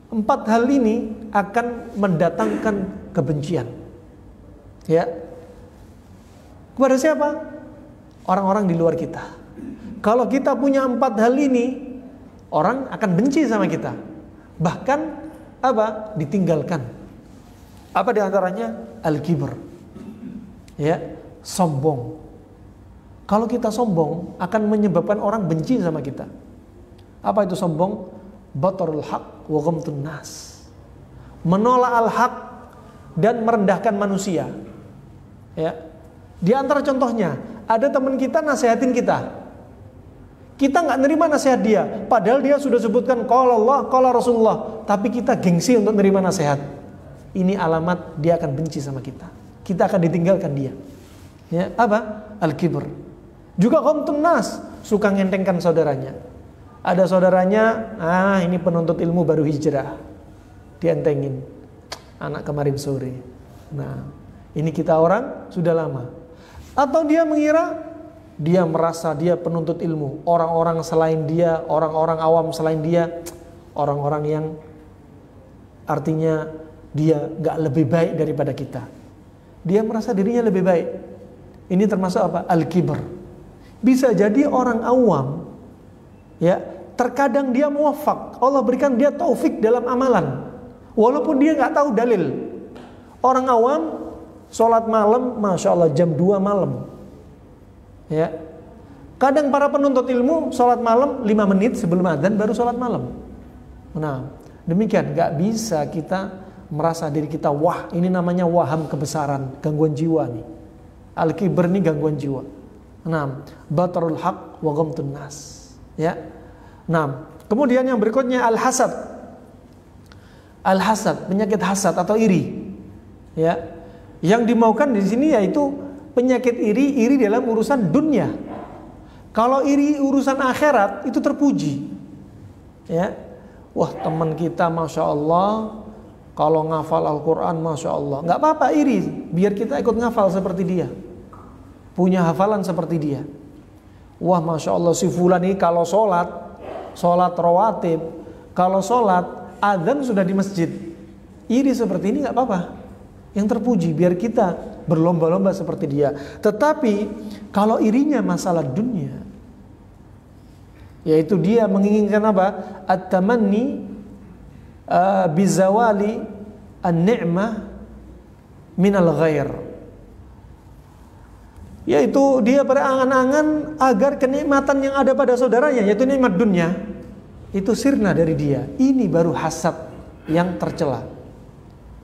4 hal ini akan mendatangkan kebencian. Ya. Kepada siapa? Orang-orang di luar kita. Kalau kita punya 4 hal ini, orang akan benci sama kita. Bahkan apa? Ditinggalkan. Apa diantaranya? Al-kibr. Ya, sombong. Kalau kita sombong akan menyebabkan orang benci sama kita. Apa itu sombong? Batarul haq wa ghamtun nas. Menolak al-haq dan merendahkan manusia. Ya. Di antara contohnya, ada teman kita nasihatin kita. Kita nggak nerima nasihat dia, padahal dia sudah sebutkan qala Allah, qala Rasulullah, tapi kita gengsi untuk nerima nasihat. Ini alamat dia akan benci sama kita. Kita akan ditinggalkan dia. Ya, apa? Al-kibr. Juga ghamtun nas, suka ngentengkan saudaranya. Ada saudaranya, ini penuntut ilmu baru hijrah, dientengin. Anak kemarin sore. Nah, ini kita orang sudah lama. Atau dia mengira, dia merasa dia penuntut ilmu. Orang-orang selain dia, orang-orang awam selain dia, orang-orang yang artinya dia gak lebih baik daripada kita. Dia merasa dirinya lebih baik. Ini termasuk apa? Al-kibr. Bisa jadi orang awam, ya, terkadang dia muwafaq. Allah berikan dia taufik dalam amalan, walaupun dia gak tahu dalil. Orang awam sholat malam, Masya Allah jam 2 malam. Ya, kadang para penuntut ilmu sholat malam 5 menit sebelum adzan baru sholat malam. Nah, demikian gak bisa kita merasa diri kita wah, ini namanya waham kebesaran, gangguan jiwa nih. Al-kibr ini gangguan jiwa. Nah, batarul haq wa ghamtun nas. Ya. Nah, kemudian yang berikutnya al-hasad. Al-hasad, penyakit hasad atau iri. Ya. Yang dimaukan di sini yaitu penyakit iri dalam urusan dunia. Kalau iri urusan akhirat itu terpuji. Ya. Wah, teman kita Masya Allah kalau ngafal Al-Quran Masya Allah. Gak apa-apa iri, biar kita ikut ngafal seperti dia, punya hafalan seperti dia. Wah Masya Allah si fulan ini kalau sholat rawatib, kalau sholat adzan sudah di masjid. Iri seperti ini gak apa-apa, yang terpuji, biar kita berlomba-lomba seperti dia. Tetapi kalau irinya masalah dunia, yaitu dia menginginkan apa? At-tamanni bizawali an-ni'mah minal ghair, yaitu dia berangan-angan agar kenikmatan yang ada pada saudaranya, yaitu nikmat dunia, itu sirna dari dia. Ini baru hasad. yang tercela.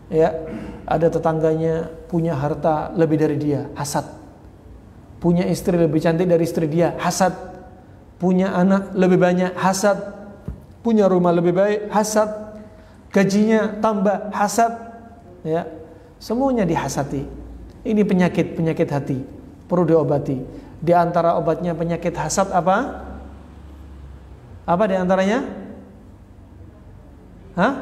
Ya, ada tetangganya punya harta lebih dari dia, hasad. Punya istri lebih cantik dari istri dia, hasad. Punya anak lebih banyak, hasad. Punya rumah lebih baik, hasad. Gajinya tambah, hasad. Ya, semuanya dihasati. Ini penyakit hati, perlu diobati. Di antara obatnya penyakit hasad apa? Apa di antaranya? Hah?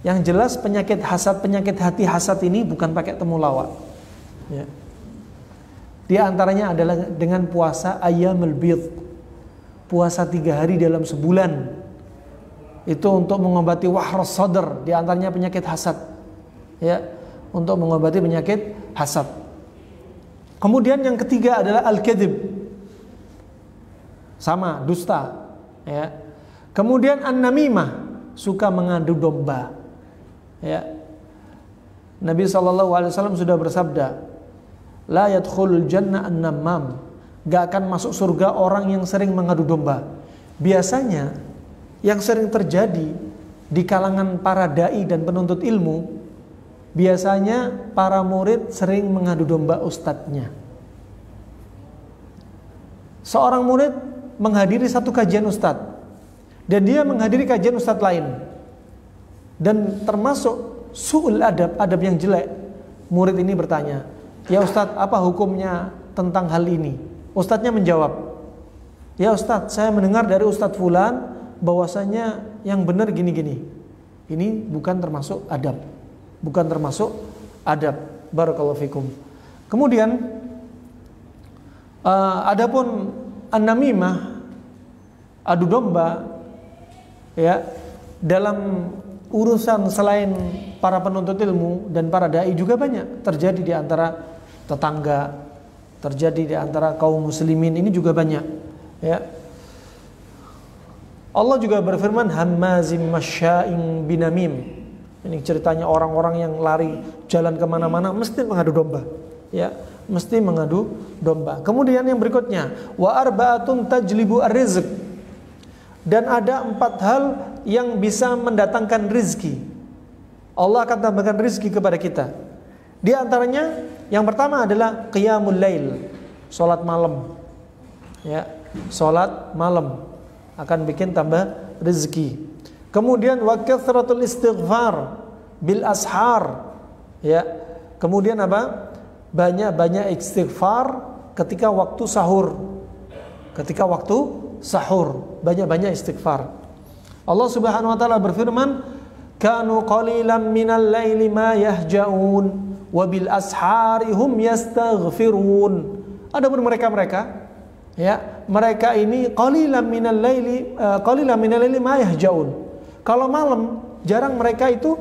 Yang jelas penyakit hasad, penyakit hati hasad ini bukan pakai temulawak. Ya. Di antaranya adalah dengan puasa ayyamul bidh. Puasa 3 hari dalam sebulan. Itu untuk mengobati wahras sadr, di antaranya penyakit hasad. Ya, untuk mengobati penyakit hasad. Kemudian yang ketiga adalah al-kadzib. Sama, dusta. Ya. Kemudian an-namimah, suka mengadu domba. Ya. Nabi SAW sudah bersabda, la yadkhulul jannah an-nammam, gak akan masuk surga orang yang sering mengadu domba. Biasanya yang sering terjadi di kalangan para dai dan penuntut ilmu, biasanya para murid sering mengadu domba ustadznya. Seorang murid menghadiri satu kajian ustadz dan dia menghadiri kajian ustadz lain, dan termasuk su'ul adab, adab yang jelek. Murid ini bertanya, ya ustadz, apa hukumnya tentang hal ini? Ustadznya menjawab, ya ustadz, saya mendengar dari ustadz fulan bahwasanya yang benar gini-gini. Ini bukan termasuk adab, bukan termasuk adab. Barakallahu fikum. Kemudian adapun an-namimah, adu domba, ya, dalam urusan selain para penuntut ilmu dan para dai juga banyak terjadi di antara tetangga, terjadi di antara kaum muslimin, ini juga banyak. Ya. Allah juga berfirman, hammazim masya'in binamim. Ini ceritanya orang-orang yang lari jalan kemana-mana mesti mengadu domba. Ya, mesti mengadu domba. Kemudian yang berikutnya, wa arba'atun tajlibu ar-rizq. Dan ada 4 hal yang bisa mendatangkan rizki. Allah akan tambahkan rizki kepada kita. Di antaranya yang pertama adalah qiyamul lail, salat malam. Ya, salat malam akan bikin tambah rezeki. Kemudian wa kathratul istighfar bil ashar. Ya. Kemudian apa? Banyak-banyak istighfar ketika waktu sahur. Ketika waktu sahur, banyak-banyak istighfar. Allah Subhanahu wa taala berfirman, kanu qalilan minal laili ma yahjaun wa bil ashari hum yastaghfirun. Adapun mereka-mereka, ya, mereka ini qalilan minal laili ma yahjaun. Kalau malam jarang mereka itu,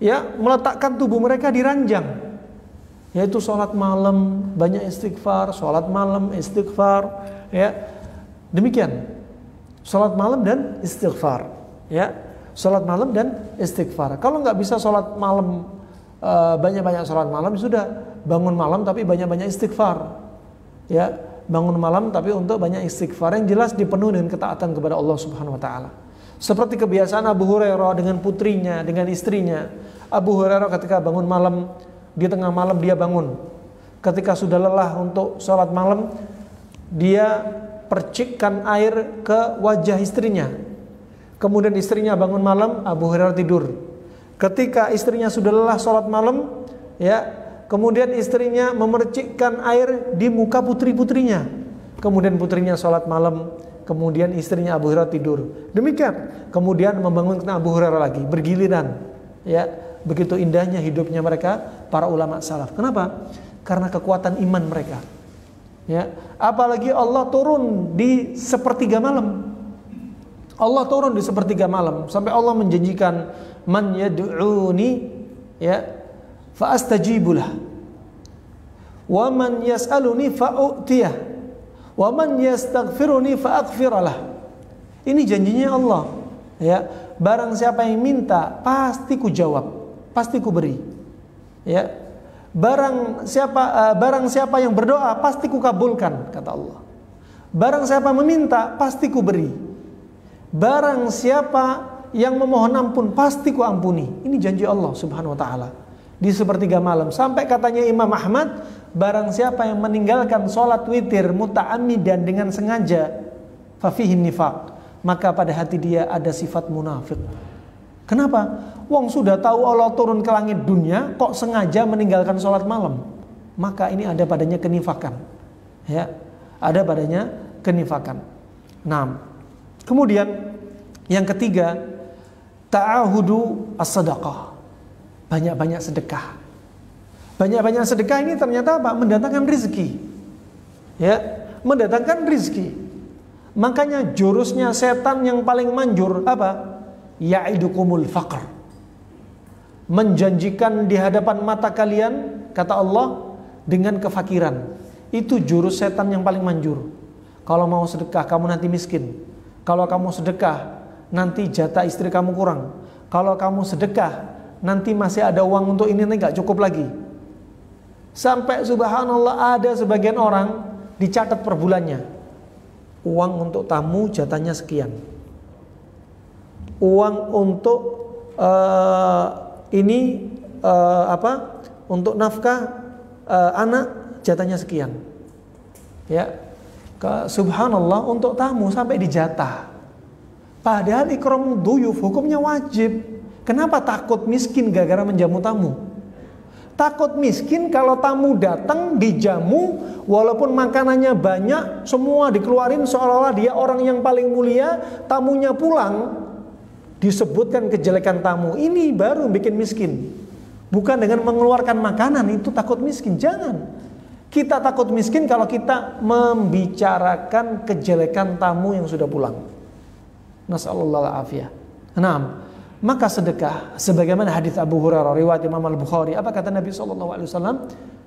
ya, meletakkan tubuh mereka di ranjang, yaitu sholat malam, banyak istighfar, sholat malam istighfar, ya. Demikian sholat malam dan istighfar, ya, sholat malam dan istighfar. Kalau nggak bisa sholat malam, banyak-banyak sholat malam, sudah bangun malam tapi banyak-banyak istighfar, ya, bangun malam tapi untuk banyak istighfar yang jelas dipenuhi dengan ketaatan kepada Allah Subhanahu Wa Taala. Seperti kebiasaan Abu Hurairah dengan putrinya, dengan istrinya. Abu Hurairah ketika bangun malam, di tengah malam dia bangun. Ketika sudah lelah untuk sholat malam, dia percikkan air ke wajah istrinya. Kemudian istrinya bangun malam, Abu Hurairah tidur. Ketika istrinya sudah lelah sholat malam, ya, kemudian istrinya memercikkan air di muka putri-putrinya. Kemudian putrinya sholat malam, kemudian istrinya Abu Hurairah tidur. Demikian, kemudian membangunkan Abu Hurairah lagi, bergiliran. Ya, begitu indahnya hidupnya mereka para ulama salaf. Kenapa? Karena kekuatan iman mereka. Ya, apalagi Allah turun di sepertiga malam. Allah turun di sepertiga malam sampai Allah menjanjikan, man yad'uni, ya, fa astajibulah, wa man yas'aluni fa u'tiyah, wa man yastaghfiruni fa aghfiralah. Ini janjinya Allah. Ya, barang siapa yang minta pasti ku jawab, pasti ku beri. Ya. Barang siapa yang berdoa pasti ku kabulkan, kata Allah. Barang siapa meminta pasti ku beri. Barang siapa yang memohon ampun pasti ku ampuni. Ini janji Allah Subhanahu wa taala. Di sepertiga malam, sampai katanya Imam Ahmad, barang siapa yang meninggalkan sholat witir muta'ammidan dengan sengaja, fafihin nifaq, maka pada hati dia ada sifat munafik. Kenapa? Wong sudah tahu Allah turun ke langit dunia, kok sengaja meninggalkan sholat malam? Maka ini ada padanya kenifakan. Ya, ada padanya kenifakan. Nah, kemudian yang ketiga, ta'ahudu as-sadaqah. Banyak-banyak sedekah. Banyak-banyak sedekah ini ternyata apa? Mendatangkan rezeki. Ya, mendatangkan rezeki. Makanya jurusnya setan yang paling manjur apa? Ya'idukumul faqr. Menjanjikan di hadapan mata kalian, kata Allah, dengan kefakiran. Itu jurus setan yang paling manjur. Kalau mau sedekah, kamu nanti miskin. Kalau kamu sedekah, nanti jatah istri kamu kurang. Kalau kamu sedekah, nanti masih ada uang untuk ini, nggak cukup lagi. Sampai subhanallah ada sebagian orang dicatat per bulannya. Uang untuk tamu jatahnya sekian. Uang untuk untuk nafkah anak jatahnya sekian. Ya, subhanallah untuk tamu sampai dijatah. Padahal ikram duyuf hukumnya wajib. Kenapa takut miskin gara-gara menjamu tamu? Takut miskin kalau tamu datang dijamu, walaupun makanannya banyak, semua dikeluarin seolah-olah dia orang yang paling mulia, tamunya pulang, disebutkan kejelekan tamu. Ini baru bikin miskin. Bukan dengan mengeluarkan makanan, itu takut miskin. Jangan. Kita takut miskin kalau kita membicarakan kejelekan tamu yang sudah pulang. Nasallallahu alaihi. Naam. Maka sedekah, sebagaimana hadis Abu Hurairah riwayat Imam Al-Bukhari, apa kata Nabi SAW?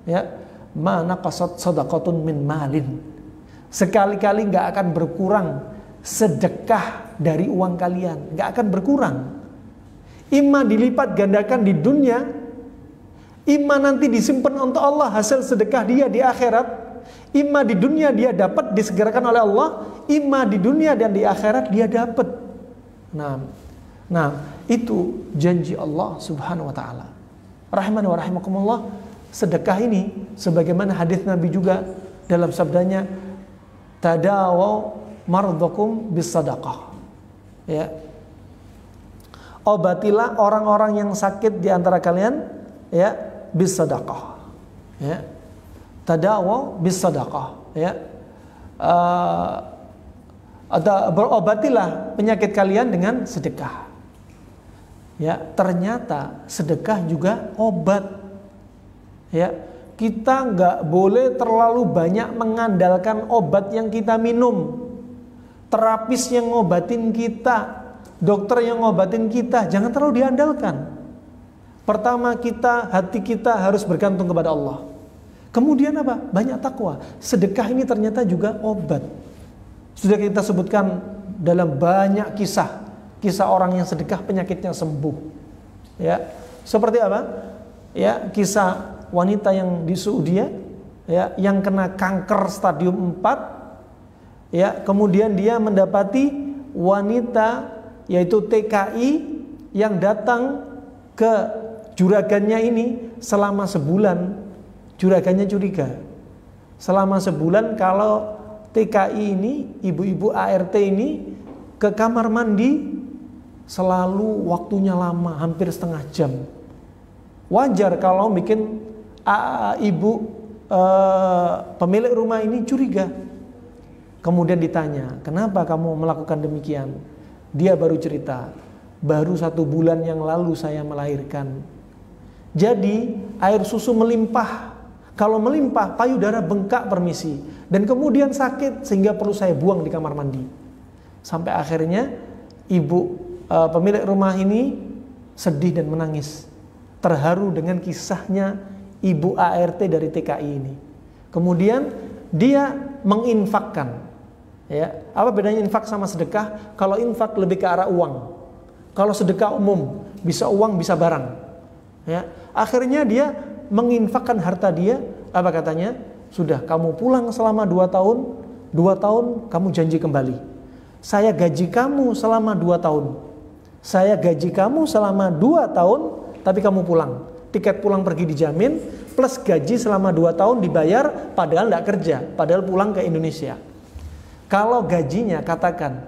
Ya, ma naqasat sadaqatun min malin. Sekali-kali nggak akan berkurang sedekah dari uang kalian, nggak akan berkurang. Imma dilipat gandakan di dunia, imma nanti disimpan untuk Allah hasil sedekah dia di akhirat. Imma di dunia dia dapat disegerakan oleh Allah, imma di dunia dan di akhirat dia dapat. Nah, itu janji Allah Subhanahu wa taala. Rahimani wa rahimakumullah, sedekah ini sebagaimana hadis Nabi juga dalam sabdanya, tadawu mardakum bis sadaqah. Ya. Obatilah orang-orang yang sakit di antara kalian ya bis sadaqah. Ya. Tadawu bis sadaqah, ya. Atau berobatilah penyakit kalian dengan sedekah. Ya, ternyata sedekah juga obat. Ya, kita nggak boleh terlalu banyak mengandalkan obat yang kita minum. Terapis yang ngobatin kita, dokter yang ngobatin kita, jangan terlalu diandalkan. Pertama hati kita harus bergantung kepada Allah. Kemudian apa? Banyak takwa. Sedekah ini ternyata juga obat. Sudah kita sebutkan dalam banyak kisah orang yang sedekah penyakitnya sembuh. Ya, seperti apa? Ya, kisah wanita yang di Saudi ya, yang kena kanker stadium 4. Ya, kemudian dia mendapati wanita yaitu TKI yang datang ke juragannya ini selama sebulan. Juragannya curiga. Selama sebulan kalau TKI ini, ibu-ibu ART ini ke kamar mandi selalu waktunya lama, hampir setengah jam. Wajar kalau bikin pemilik rumah ini curiga. Kemudian ditanya, kenapa kamu melakukan demikian? Dia baru cerita, baru 1 bulan yang lalu saya melahirkan. Jadi air susu melimpah. Kalau melimpah, payudara bengkak permisi. Dan kemudian sakit sehingga perlu saya buang di kamar mandi. Sampai akhirnya pemilik rumah ini sedih dan menangis. Terharu dengan kisahnya ibu ART dari TKI ini. Kemudian dia menginfakkan. Ya, apa bedanya infak sama sedekah? Kalau infak lebih ke arah uang. Kalau sedekah umum, bisa uang, bisa barang. Ya, akhirnya dia menginfakkan harta dia, apa katanya? Sudah, kamu pulang selama 2 tahun, 2 tahun kamu janji kembali. Saya gaji kamu selama 2 tahun. Saya gaji kamu selama 2 tahun, tapi kamu pulang. Tiket pulang pergi dijamin, plus gaji selama 2 tahun dibayar, padahal tidak kerja, padahal pulang ke Indonesia. Kalau gajinya katakan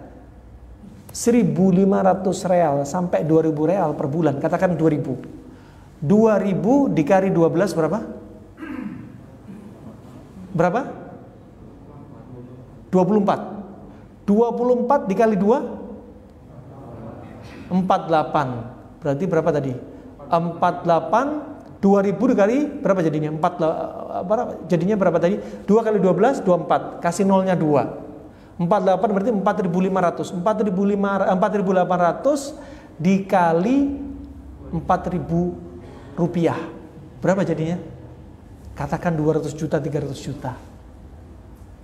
1.500 real sampai 2.000 real per bulan, katakan 2.000. 2.000 dikali 12 berapa? Berapa? 24. 24 dikali 2? 48. Berarti berapa tadi? 48. 2.000 dikali berapa jadinya? Jadinya berapa tadi? 2 kali 12, 24. Kasih nolnya 2. 48 berarti 4.500. 4.800 dikali 4.000 rupiah. Berapa jadinya? Katakan 200 juta, 300 juta.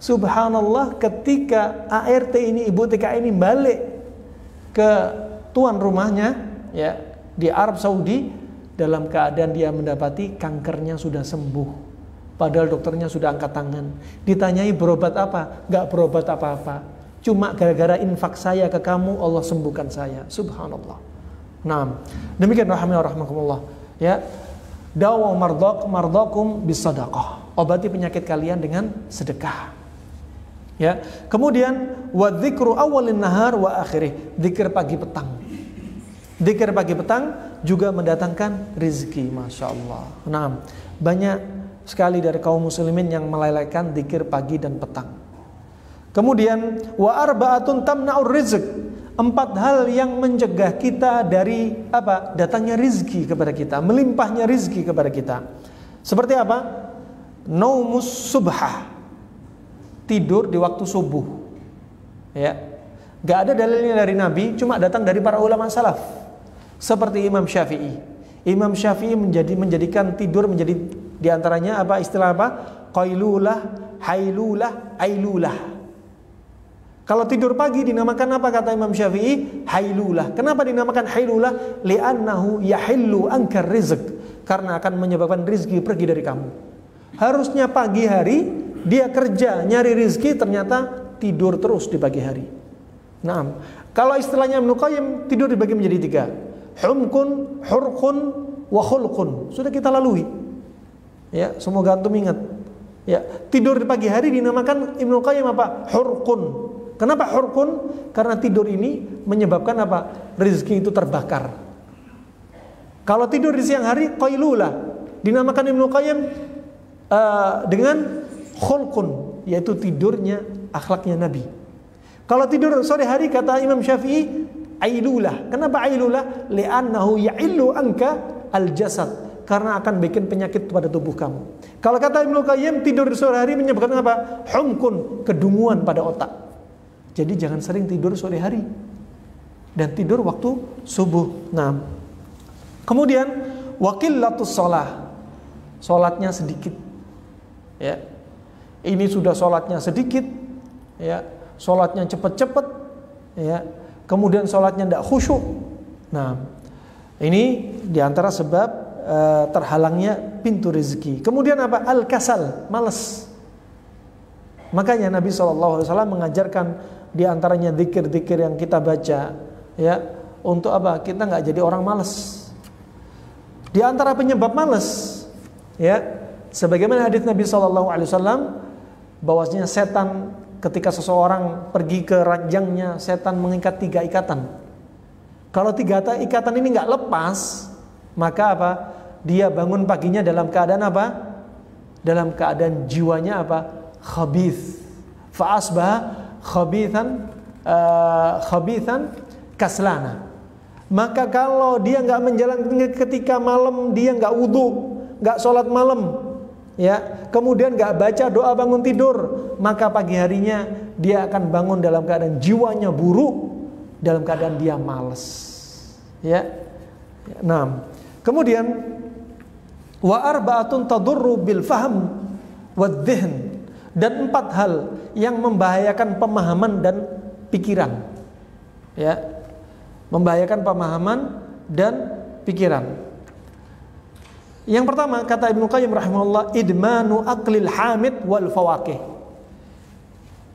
Subhanallah, ketika ART ini, ibu TK ini balik ke tuan rumahnya ya di Arab Saudi, dalam keadaan dia mendapati kankernya sudah sembuh, padahal dokternya sudah angkat tangan. Ditanyai berobat apa? Gak berobat apa-apa, cuma gara-gara infak saya ke kamu Allah sembuhkan saya. Subhanallah. Nah, demikian rahimakumullah ya. Dawa mardakum bisadaqah, obati penyakit kalian dengan sedekah. Ya. Kemudian wa dzikru awalin nahar wa akhirih, zikir pagi petang. Zikir pagi petang juga mendatangkan rezeki, masya Allah. Nah, banyak sekali dari kaum muslimin yang melelehkan zikir pagi dan petang. Kemudian wa arba'atun tamna'ur rizq, 4 hal yang mencegah kita dari apa? Datangnya rizki kepada kita, melimpahnya rizki kepada kita. Seperti apa? Naumus subhah, tidur di waktu subuh. Ya, gak ada dalilnya dari Nabi, cuma datang dari para ulama salaf. Seperti Imam Syafi'i. Imam Syafi'i menjadikan tidur menjadi diantaranya apa? Istilah apa? Qailulah, hailulah, ailulah. Kalau tidur pagi dinamakan apa kata Imam Syafi'i? Hailulah. Kenapa dinamakan hailulah? Li'annahu yahillu ankar rizq, karena akan menyebabkan rizki pergi dari kamu. Harusnya pagi hari dia kerja nyari rizki, ternyata tidur terus di pagi hari. Nah, kalau istilahnya Ibnu Qayyim, tidur dibagi menjadi 3. Humkun, hurkun, wa khulqun. Sudah kita lalui. Ya, semoga antum ingat. Ya, tidur di pagi hari dinamakan Ibnu Qayyim apa? Hurkun. Kenapa hurkun? Karena tidur ini menyebabkan apa? Rezeki itu terbakar. Kalau tidur di siang hari, qailulah, dinamakan Ibnu Qayyim dengan khulqun, yaitu tidurnya akhlaknya Nabi. Kalau tidur sore hari kata Imam Syafi'i, ailulah. Kenapa ailulah? Li'annahu ya'illu anka al-jasad, karena akan bikin penyakit pada tubuh kamu. Kalau kata Ibnu Qayyim, tidur di sore hari menyebabkan apa? Humkun, kedunguan pada otak. Jadi jangan sering tidur sore hari dan tidur waktu subuh. Nah, kemudian waqillatus shalah, salatnya sedikit. Ya, ini sudah salatnya sedikit. Ya, salatnya cepat-cepat. Ya, kemudian salatnya tidak khusyuk. Nah, ini diantara sebab terhalangnya pintu rezeki. Kemudian apa? Al-kasal, malas. Makanya Nabi SAW mengajarkan diantaranya zikir-zikir yang kita baca, ya, untuk apa? Kita nggak jadi orang malas. Di antara penyebab malas, ya, sebagaimana hadis Nabi SAW, bahwasanya setan ketika seseorang pergi ke ranjangnya, setan mengikat 3 ikatan. Kalau 3 ikatan ini nggak lepas, maka apa? Dia bangun paginya dalam keadaan apa? Dalam keadaan jiwanya apa? Khabith. Fa asbaha khabithan kaslana. Maka kalau dia nggak menjalankan, ketika malam dia nggak wudu, nggak sholat malam, ya, kemudian nggak baca doa bangun tidur, maka pagi harinya dia akan bangun dalam keadaan jiwanya buruk, dalam keadaan dia malas. Ya. Nah, kemudian wa arba'atun tadurru bil fahm wad dhihn, dan 4 hal yang membahayakan pemahaman dan pikiran. Ya, membahayakan pemahaman dan pikiran. Yang pertama kata Ibnu Qayyim rahimahullah, idmanu aqlil hamid wal fawakih.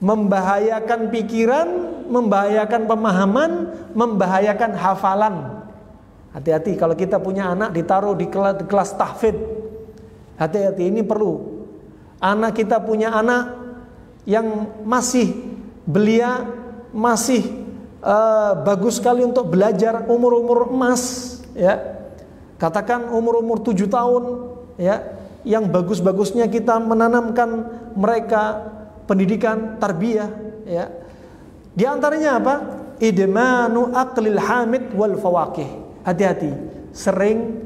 membahayakan pikiran, membahayakan pemahaman, membahayakan hafalan. Hati-hati kalau kita punya anak ditaruh di kelas tahfidz. Hati-hati, ini perlu. Anak kita punya anak yang masih belia, masih bagus sekali untuk belajar, umur-umur emas, ya. Katakan umur-umur 7 tahun, ya. Yang bagus-bagusnya kita menanamkan mereka pendidikan tarbiyah, ya. Di antaranya apa? Idmanu aqlil hamid wal fawakih. Hati-hati, sering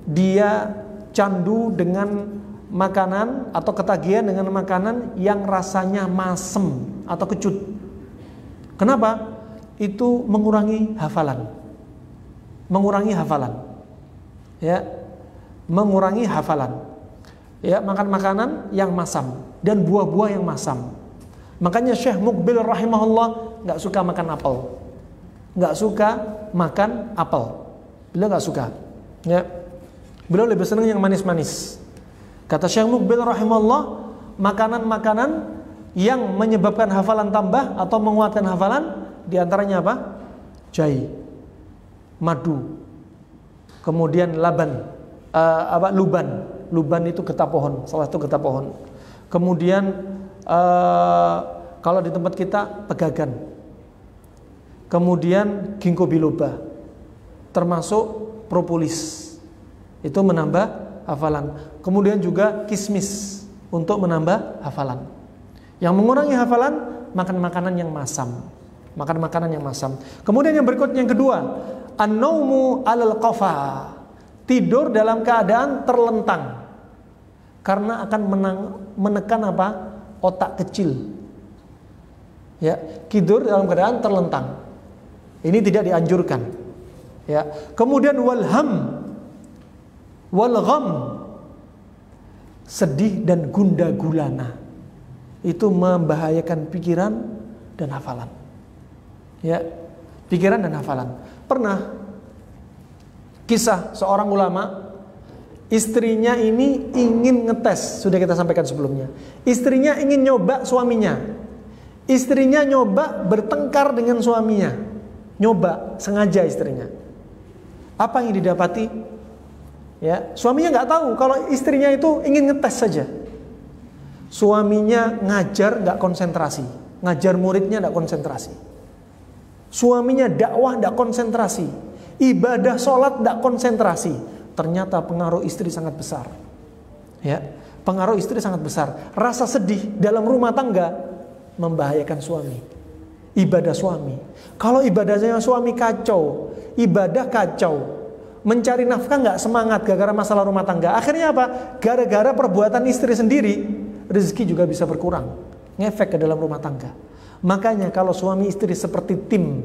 dia candu dengan makanan atau ketagihan dengan makanan yang rasanya masem atau kecut. Kenapa? Itu mengurangi hafalan. Mengurangi hafalan. Ya. Mengurangi hafalan. Ya, makan makanan yang masam dan buah-buah yang masam. Makanya Syekh Muqbil rahimahullah enggak suka makan apel. Enggak suka makan apel. Beliau enggak suka. Ya. Beliau lebih senang yang manis-manis. Kata Syekh Muqbil rahimahullah, makanan-makanan yang menyebabkan hafalan tambah atau menguatkan hafalan, diantaranya apa? Jahe, madu, kemudian laban, luban. Luban itu getah pohon, salah satu getah pohon. Kemudian kalau di tempat kita pegagan. Kemudian ginkgo biloba, termasuk propolis. Itu menambah hafalan. Kemudian juga kismis untuk menambah hafalan. Yang mengurangi hafalan, makan makanan yang masam. Makan makanan yang masam. Kemudian yang berikutnya, yang kedua, an-naumu 'alal qafa. Tidur dalam keadaan terlentang. Karena akan menekan apa? Otak kecil. Ya, tidur dalam keadaan terlentang. Ini tidak dianjurkan. Ya. Kemudian walham wal gham, sedih dan gundah gulana, itu membahayakan pikiran dan hafalan. Ya, pikiran dan hafalan. Pernah kisah seorang ulama, istrinya ini ingin ngetes, sudah kita sampaikan sebelumnya. Istrinya ingin nyoba suaminya. Istrinya nyoba bertengkar dengan suaminya. Nyoba sengaja istrinya. Apa yang didapati? Ya, suaminya nggak tahu kalau istrinya itu ingin ngetes saja. Suaminya ngajar nggak konsentrasi, ngajar muridnya nggak konsentrasi. Suaminya dakwah nggak konsentrasi, ibadah sholat nggak konsentrasi. Ternyata pengaruh istri sangat besar. Ya, pengaruh istri sangat besar. Rasa sedih dalam rumah tangga membahayakan suami. Ibadah suami. Kalau ibadahnya suami kacau, ibadah kacau. Mencari nafkah nggak semangat gara-gara masalah rumah tangga. Akhirnya apa? Gara-gara perbuatan istri sendiri, rezeki juga bisa berkurang, ngefek ke dalam rumah tangga. Makanya kalau suami istri seperti tim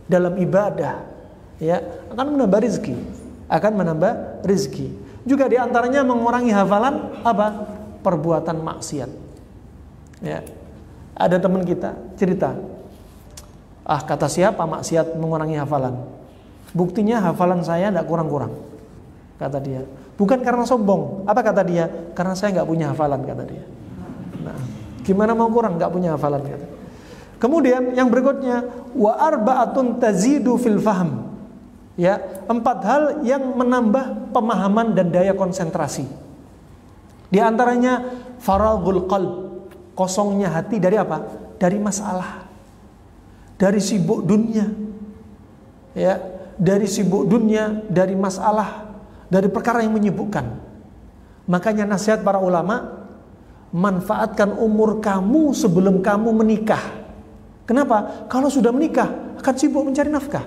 dalam ibadah, ya, akan menambah rezeki, akan menambah rezeki. Juga diantaranya mengurangi hafalan apa? Perbuatan maksiat. Ya, ada teman kita cerita, kata siapa maksiat mengurangi hafalan? Buktinya hafalan saya tidak kurang-kurang, kata dia. Bukan karena sombong. Apa kata dia? Karena saya nggak punya hafalan, kata dia. Nah, gimana mau kurang? Nggak punya hafalan, kata. Kemudian yang berikutnya, wa arba'atun tazidu fil fahm. Ya, 4 hal yang menambah pemahaman dan daya konsentrasi. Di antaranya faraghul qalb, kosongnya hati dari apa? Dari masalah, dari sibuk dunia. Ya, dari sibuk dunia, dari masalah, dari perkara yang menyibukkan. Makanya nasihat para ulama, manfaatkan umur kamu sebelum kamu menikah. Kenapa? Kalau sudah menikah akan sibuk mencari nafkah.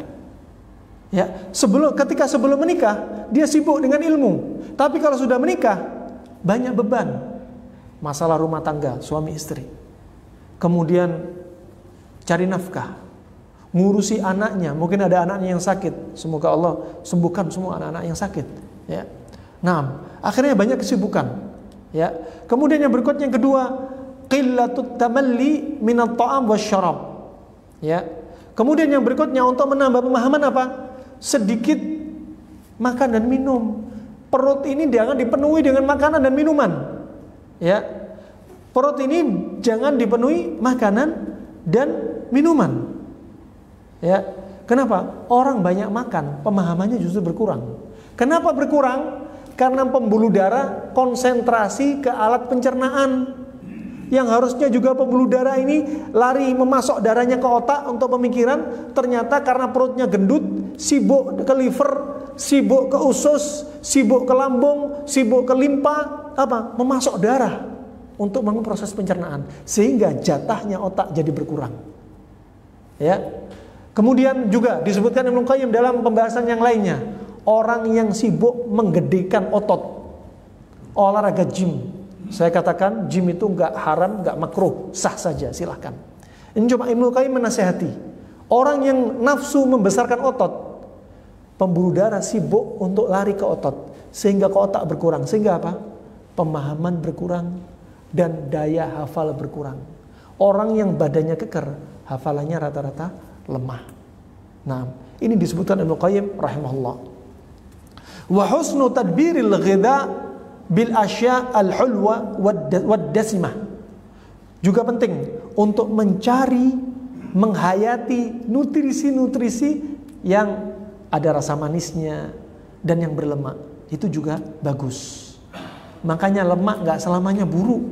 Ya, ketika sebelum menikah dia sibuk dengan ilmu. Tapi kalau sudah menikah banyak beban. Masalah rumah tangga, suami istri. Kemudian cari nafkah, ngurusi anaknya, mungkin ada anaknya yang sakit. Semoga Allah sembuhkan semua anak-anak yang sakit. Ya, nah, akhirnya banyak kesibukan. Ya, kemudian yang berikutnya yang kedua, qillatut tamalli minat ta'am wasyarab. Ya, kemudian yang berikutnya untuk menambah pemahaman apa? Sedikit makan dan minum. Perut ini jangan dipenuhi dengan makanan dan minuman. Ya, Perut ini jangan dipenuhi makanan dan minuman. Ya, kenapa? Orang banyak makan, pemahamannya justru berkurang. Kenapa berkurang? Karena pembuluh darah konsentrasi ke alat pencernaan. Yang harusnya juga pembuluh darah ini lari memasok darahnya ke otak untuk pemikiran, ternyata karena perutnya gendut, sibuk ke liver, sibuk ke usus, sibuk ke lambung, sibuk ke limpa, memasok darah untuk memproses pencernaan, sehingga jatahnya otak jadi berkurang. Ya. Kemudian juga disebutkan Ibnu Qayyim dalam pembahasan yang lainnya, orang yang sibuk menggedekan otot, olahraga gym. Saya katakan gym itu enggak haram, enggak makruh, sah saja, silahkan. Ini cuma Ibnu Qayyim menasihati orang yang nafsu membesarkan otot, pembuluh darah sibuk untuk lari ke otot, sehingga ke otak berkurang. Sehingga apa? Pemahaman berkurang dan daya hafal berkurang. Orang yang badannya keker, hafalannya rata-rata lemah. Nah, ini disebutkan Ibnu Qayyim rahimahullah. Wa husnu tadbiril ghidha bil asya al hulwa wad dasimah. Juga penting untuk mencari, menghayati nutrisi-nutrisi yang ada rasa manisnya dan yang berlemak. Itu juga bagus. Makanya lemak nggak selamanya buruk.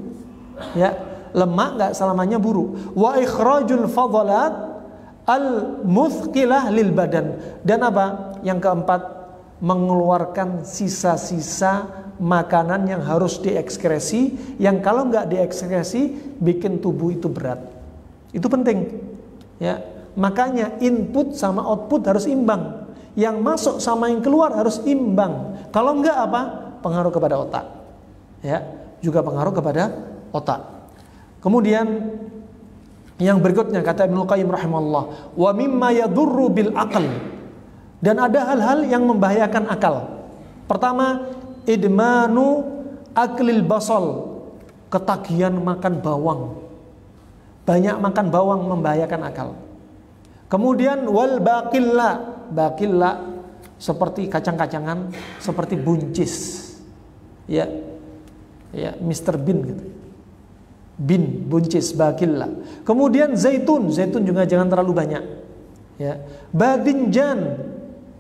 Ya, lemak nggak selamanya buruk. Wa ikhrajul fadhalat al muthqilah lil badan. Dan apa? Yang keempat, mengeluarkan sisa-sisa makanan yang harus diekskresi, yang kalau nggak diekskresi bikin tubuh itu berat. Itu penting. Ya, makanya input sama output harus imbang. Yang masuk sama yang keluar harus imbang. Kalau nggak apa? Pengaruh kepada otak. Ya, juga pengaruh kepada otak. Kemudian yang berikutnya kata Ibnu Qayyim rahimahullah, wa mimma yadurru bil aql. Dan ada hal-hal yang membahayakan akal. Pertama, idmanu aklil basal, ketagihan makan bawang. Banyak makan bawang membahayakan akal. Kemudian wal baqilla, baqilla seperti kacang-kacangan, seperti buncis. Ya. Ya, Mr. Bean gitu. Bin, buncis, baqilla. Kemudian zaitun, zaitun juga jangan terlalu banyak. Ya. Badinjan,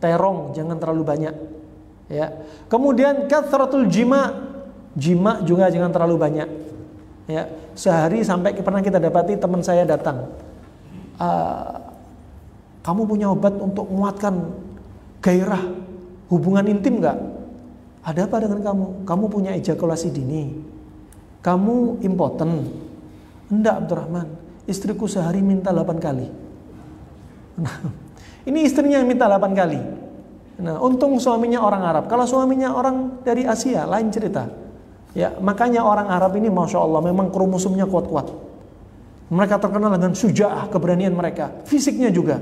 terong jangan terlalu banyak. Ya. Kemudian kathratul jima, jima juga jangan terlalu banyak. Ya. Sehari sampai pernah kita dapati teman saya datang, kamu punya obat untuk menguatkan gairah hubungan intim nggak? Ada apa dengan kamu? Kamu punya ejakulasi dini, kamu impoten? Enggak Abdurrahman, istriku sehari minta 8 kali. Nah, ini istrinya yang minta 8 kali. Nah, untung suaminya orang Arab. Kalau suaminya orang dari Asia, lain cerita. Ya, makanya orang Arab ini Masya Allah memang kromosomnya kuat-kuat. Mereka terkenal dengan syuja'ah, keberanian mereka. Fisiknya juga.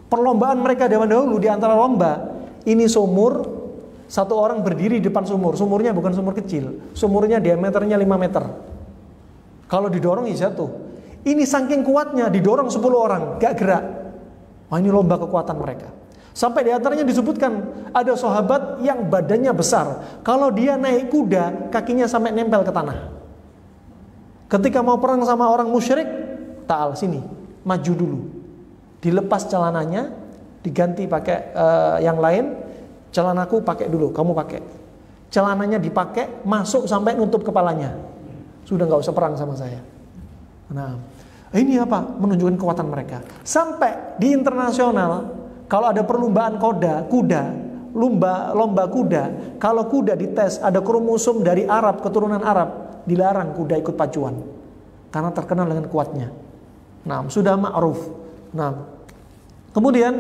Perlombaan mereka zaman dahulu di antara lomba, ini sumur, satu orang berdiri di depan sumur. Sumurnya bukan sumur kecil, sumurnya diameternya 5 meter. Kalau didorong ya jatuh. Ini saking kuatnya, didorong 10 orang, gak gerak. Wah, ini lomba kekuatan mereka. Sampai di antaranya disebutkan ada sahabat yang badannya besar. Kalau dia naik kuda, kakinya sampai nempel ke tanah. Ketika mau perang sama orang musyrik, ta'al sini, maju dulu. Dilepas celananya, diganti pakai yang lain. Celanaku pakai dulu, kamu pakai. Celananya dipakai, masuk sampai nutup kepalanya. Sudah nggak usah perang sama saya. Nah, ini apa? Menunjukkan kekuatan mereka. Sampai di internasional, kalau ada perlombaan kuda, lomba kuda, kalau kuda dites ada kromosom dari Arab, keturunan Arab, dilarang kuda ikut pacuan karena terkenal dengan kuatnya. Nah, sudah ma'ruf. Nah, kemudian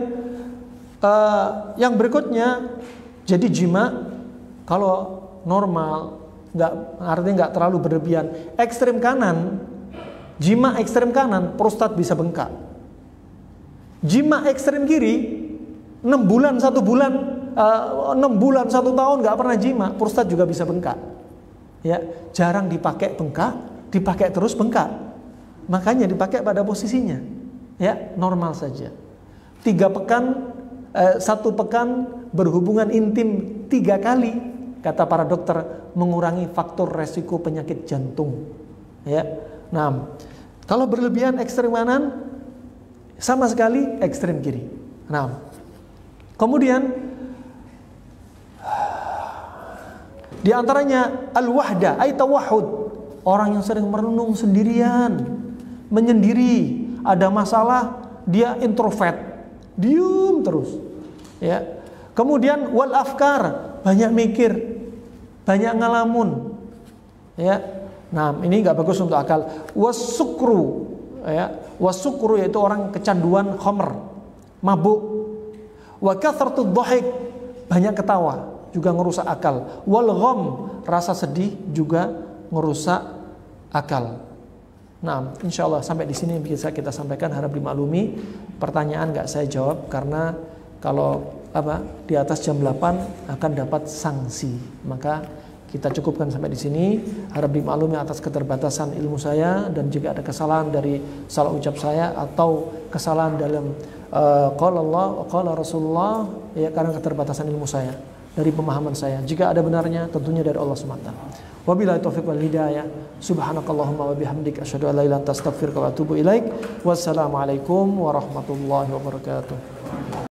yang berikutnya, jadi jima kalau normal, artinya nggak terlalu berlebihan. Ekstrem kanan, jima ekstrem kanan, prostat bisa bengkak. Jima ekstrem kiri, 6 bulan 1 bulan, 6 bulan 1 tahun nggak pernah jima, prostat juga bisa bengkak. Ya, jarang dipakai bengkak, dipakai terus bengkak. Makanya dipakai pada posisinya. Ya, normal saja. 1 pekan berhubungan intim 3 kali, kata para dokter, mengurangi faktor resiko penyakit jantung. Ya. Nah, kalau berlebihan ekstrem kanan, sama sekali ekstrem kiri. Nah, kemudian di antaranya al-wahda, ay tawahhud. Orang yang sering merenung sendirian, menyendiri, ada masalah, dia introvert, diam terus. Ya. Kemudian wal afkar, banyak mikir, banyak ngalamun. Ya. Nah, ini enggak bagus untuk akal. Wasukru, ya. Wasukru yaitu orang kecanduan khamr, mabuk. Wa kathratud dhahik, banyak ketawa, juga ngerusak akal. Wal gham, rasa sedih juga ngerusak akal. Nah, insyaallah sampai di sini bisa kita sampaikan, harap dimaklumi. Pertanyaan nggak saya jawab karena kalau di atas jam 8 akan dapat sanksi. Maka kita cukupkan sampai di sini. Harap dimaklumi atas keterbatasan ilmu saya, dan jika ada kesalahan dari salah ucap saya atau kesalahan dalam qala Allah qala Rasulullah, ya karena keterbatasan ilmu saya, dari pemahaman saya. Jika ada benarnya tentunya dari Allah SWT. Wabillahi taufiq wal hidayah. Subhanakallahumma wa bihamdik asyhadu an la ilaha illa anta astaghfiruka wa atubu ilaik. Wassalamualaikum warahmatullahi wabarakatuh.